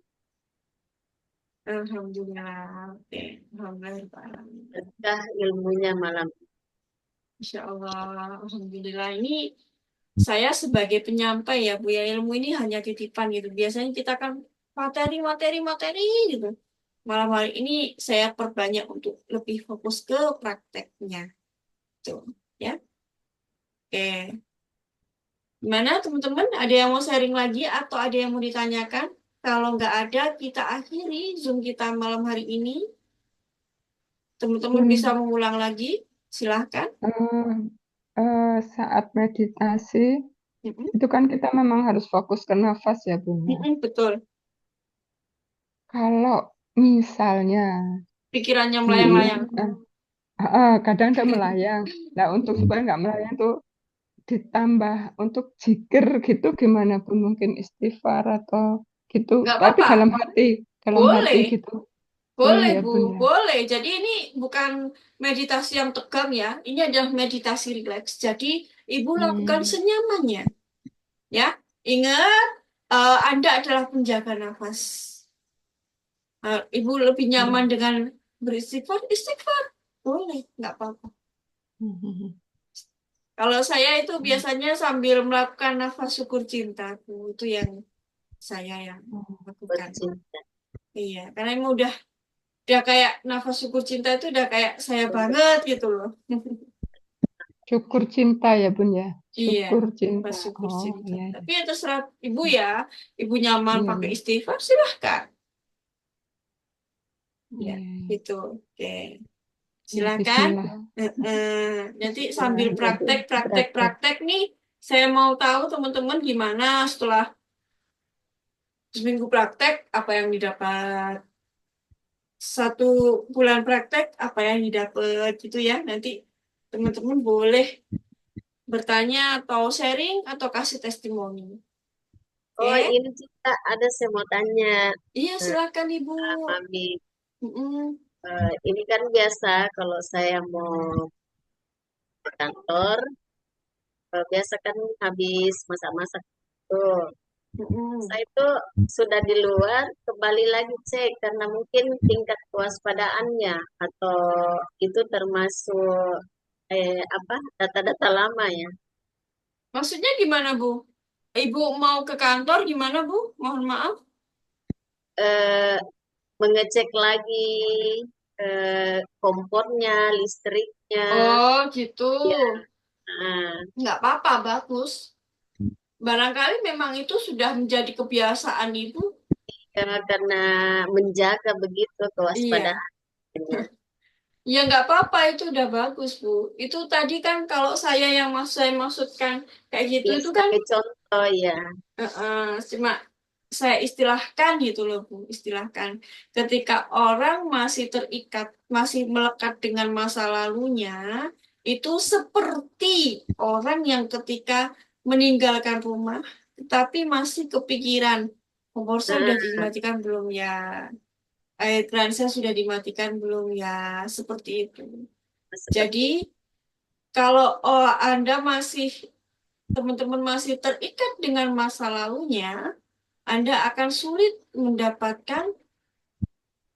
Alhamdulillah. Oke, Alhamdulillah. berkah ilmunya malam ini. Insya Allah, Alhamdulillah. Ini saya sebagai penyampai ya, Bu, ya, ilmu ini hanya titipan gitu. Biasanya kita kan materi gitu. Malam hari ini saya perbanyak untuk lebih fokus ke prakteknya. Tuh, ya. Oke. Gimana teman-teman? Ada yang mau sharing lagi atau ada yang mau ditanyakan? Kalau nggak ada, kita akhiri Zoom kita malam hari ini. Teman-teman bisa mengulang lagi. Silahkan. Saat meditasi Mm-mm. itu kan kita memang harus fokus ke nafas ya, Bun. Ya. Betul. Kalau misalnya Pikirannya di melayang-layang. kadang ada melayang. Nah, untuk supaya nggak melayang tuh ditambah untuk zikir gitu gimana pun, mungkin istighfar atau gitu. Nggak Tapi apa-apa. dalam hati Boleh. gitu. Boleh Boleh, ya, Bu. Bun ya. Boleh. Jadi ini bukan meditasi yang tegang ya. Ini adalah meditasi rileks. Jadi Ibu lakukan senyamannya. Ya. Ingat, Anda adalah penjaga nafas. Ibu lebih nyaman dengan beristighfar, istighfar. Boleh, nggak apa-apa. Kalau saya itu biasanya sambil melakukan nafas syukur cinta. Itu yang saya yang lakukan. Bercinta. Iya, karena emang udah kayak nafas syukur cinta itu udah kayak saya banget gitu loh. Syukur cinta ya, Bun ya. Iya, Syukur cinta. nafas syukur Oh, cinta. iya. Tapi ya terserah ibu ya. Ibu nyaman Iya, pakai iya. istighfar, silahkan. Ya, Iya. gitu. Oke. Ya, Silakan. bismillah. Nanti Bismillah sambil ya, Bun. Praktek. praktek nih, saya mau tahu teman-teman gimana setelah seminggu praktek, apa yang didapat. 1 bulan praktek, apa yang didapat gitu ya. Nanti teman-teman boleh bertanya atau sharing atau kasih testimoni. Oh, Oke? ini juga ada saya mau tanya, Iya, silakan Ibu. Mami. Mm-mm. Ini kan biasa kalau saya mau ke kantor, biasa kan habis masak-masak tuh. Mm-mm. Saya itu sudah di luar, kembali lagi cek karena mungkin tingkat kewaspadaannya atau itu termasuk apa data-data lama ya. Maksudnya gimana, Bu? Ibu mau ke kantor gimana, Bu? Mohon maaf. Eh, Mengecek lagi kompornya, listriknya, Oh, gitu. ya. Nah, Nggak apa-apa, bagus. Barangkali memang itu sudah menjadi kebiasaan Ibu. karena menjaga begitu Iya. kewaspadaannya. Ya nggak apa-apa, itu udah bagus, Bu. Itu tadi kan kalau saya yang saya maksudkan kayak gitu, Ya itu kan sebagai contoh ya. cuma saya istilahkan gitu loh, Bu. Istilahkan. Ketika orang masih terikat, masih melekat dengan masa lalunya, itu seperti orang yang ketika meninggalkan rumah, tetapi masih kepikiran, kompor saya udah Nah, dimatikan belum ya? Air saya sudah dimatikan belum ya? Seperti itu. Jadi, seperti kalau Anda masih, teman-teman masih terikat dengan masa lalunya, Anda akan sulit mendapatkan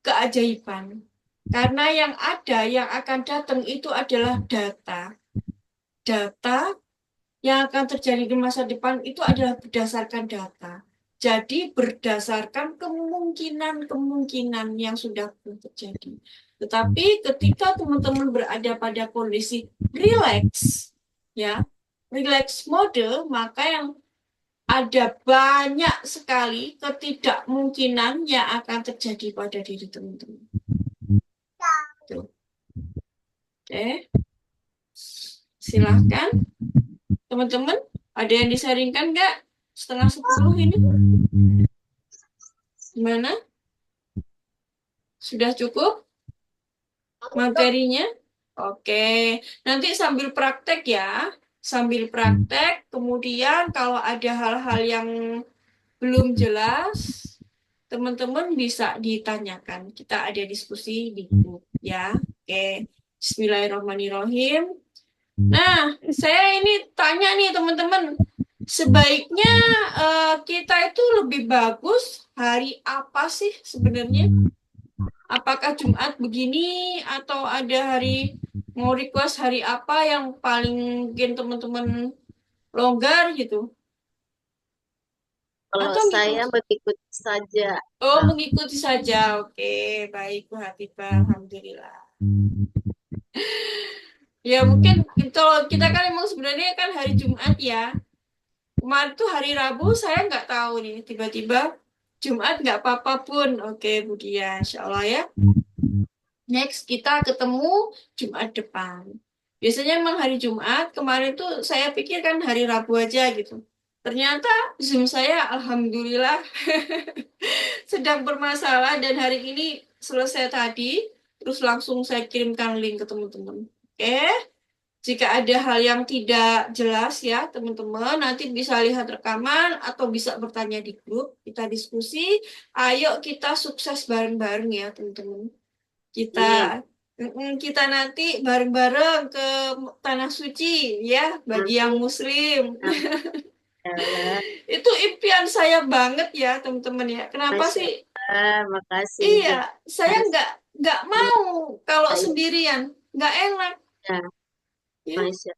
keajaiban. Karena yang ada, yang akan datang itu adalah data. Data yang akan terjadi di masa depan itu adalah berdasarkan data. Jadi berdasarkan kemungkinan-kemungkinan yang sudah terjadi. Tetapi ketika teman-teman berada pada kondisi relax, ya, relax mode, maka yang ada banyak sekali ketidakmungkinan yang akan terjadi pada diri teman-teman. Tuh. Oke, silahkan teman-teman. Ada yang disaringkan nggak? 9:30 ini? Gimana? Sudah cukup materinya? Oke, nanti sambil praktek ya. Sambil praktek, kemudian kalau ada hal-hal yang belum jelas, teman-teman bisa ditanyakan. Kita ada diskusi di grup ya. Oke, Bismillahirrahmanirrahim. Nah, saya ini tanya nih teman-teman, sebaiknya kita itu lebih bagus hari apa sih sebenarnya? Apakah Jumat begini atau ada hari mau request hari apa yang paling mungkin teman-teman longgar gitu? kalau Atau saya ngikut? mengikuti saja. Oh, Nah, mengikuti saja. Oke, baik Bu Hatibah. Alhamdulillah. Ya mungkin kalau kita kan emang sebenarnya kan hari Jumat ya. Kemarin tuh hari Rabu saya nggak tahu nih. Tiba-tiba Jumat nggak apa-apa pun. Oke, Bu Dia. Insya Allah ya. Next kita ketemu Jumat depan. Biasanya emang hari Jumat. Kemarin tuh saya pikir kan hari Rabu aja gitu. Ternyata Zoom saya Alhamdulillah sedang bermasalah dan hari ini selesai tadi. Terus langsung saya kirimkan link ke teman-teman. Oke. Jika ada hal yang tidak jelas ya, teman-teman, nanti bisa lihat rekaman atau bisa bertanya di grup, kita diskusi. Ayo kita sukses bareng-bareng ya, teman-teman. Kita amin. kita nanti bareng-bareng ke Tanah Suci ya, bagi yang Amin. Muslim. Ya Allah. Itu impian saya banget ya, teman-teman ya. Kenapa Masya sih? Allah, makasih Iya, untuk saya nggak mau kalau saya. sendirian, nggak enak. Ya, Ya. Masya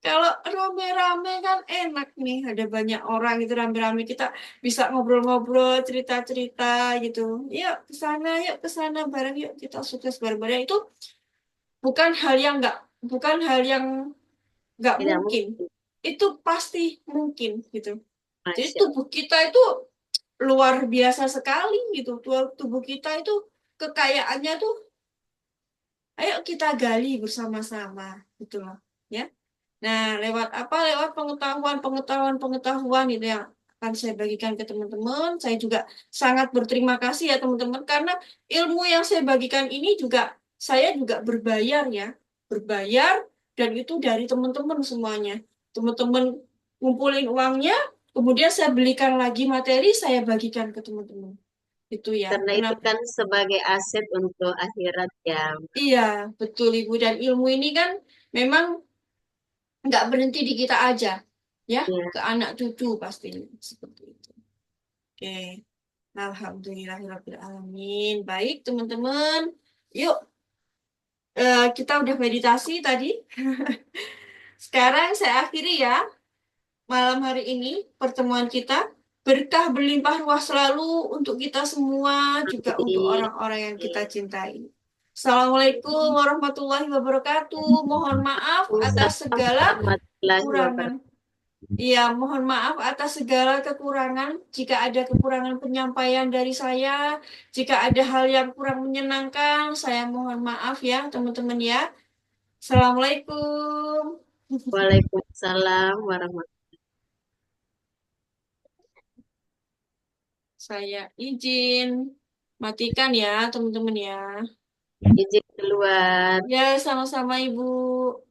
Kalau rame-rame kan enak nih, ada banyak orang itu rame-rame kita bisa ngobrol-ngobrol, cerita-cerita gitu. Yuk ke sana bareng yuk kita sukses bareng-bareng itu bukan hal yang nggak tidak mungkin. mungkin. Itu pasti mungkin gitu. Jadi Masya tubuh kita itu luar biasa sekali gitu. Tubuh kita itu kekayaannya tuh ayo kita gali bersama-sama gitu loh. Ya. Nah, lewat apa? Lewat pengetahuan gitu yang akan saya bagikan ke teman-teman. Saya juga sangat berterima kasih ya teman-teman karena ilmu yang saya bagikan ini juga saya juga berbayar ya. Berbayar dan itu dari teman-teman semuanya. Teman-teman ngumpulin uangnya, kemudian saya belikan lagi materi, saya bagikan ke teman-teman. Itu ya. Karena itu Kenapa? kan sebagai aset untuk akhirat ya. Iya, betul Ibu. Dan ilmu ini kan memang nggak berhenti di kita aja, ya, Ya, ke anak cucu pastinya seperti itu. Oke, Alhamdulillahirobbilalamin. Baik, teman-teman. Yuk, kita udah meditasi tadi. Sekarang saya akhiri ya malam hari ini pertemuan kita. Berkah berlimpah ruah selalu untuk kita semua, juga untuk amin. orang-orang yang kita cintai. Assalamualaikum warahmatullahi wabarakatuh. Mohon maaf atas Waalaikumsalam segala warahmatullahi kekurangan. wabarakatuh. Iya, mohon maaf atas segala kekurangan. Jika ada kekurangan penyampaian dari saya, jika ada hal yang kurang menyenangkan, saya mohon maaf ya, teman-teman ya. Assalamualaikum. Waalaikumsalam warahmatullahi Saya izin matikan ya, teman-teman ya. wabarakatuh. Izin keluar. Ya, sama-sama Ibu.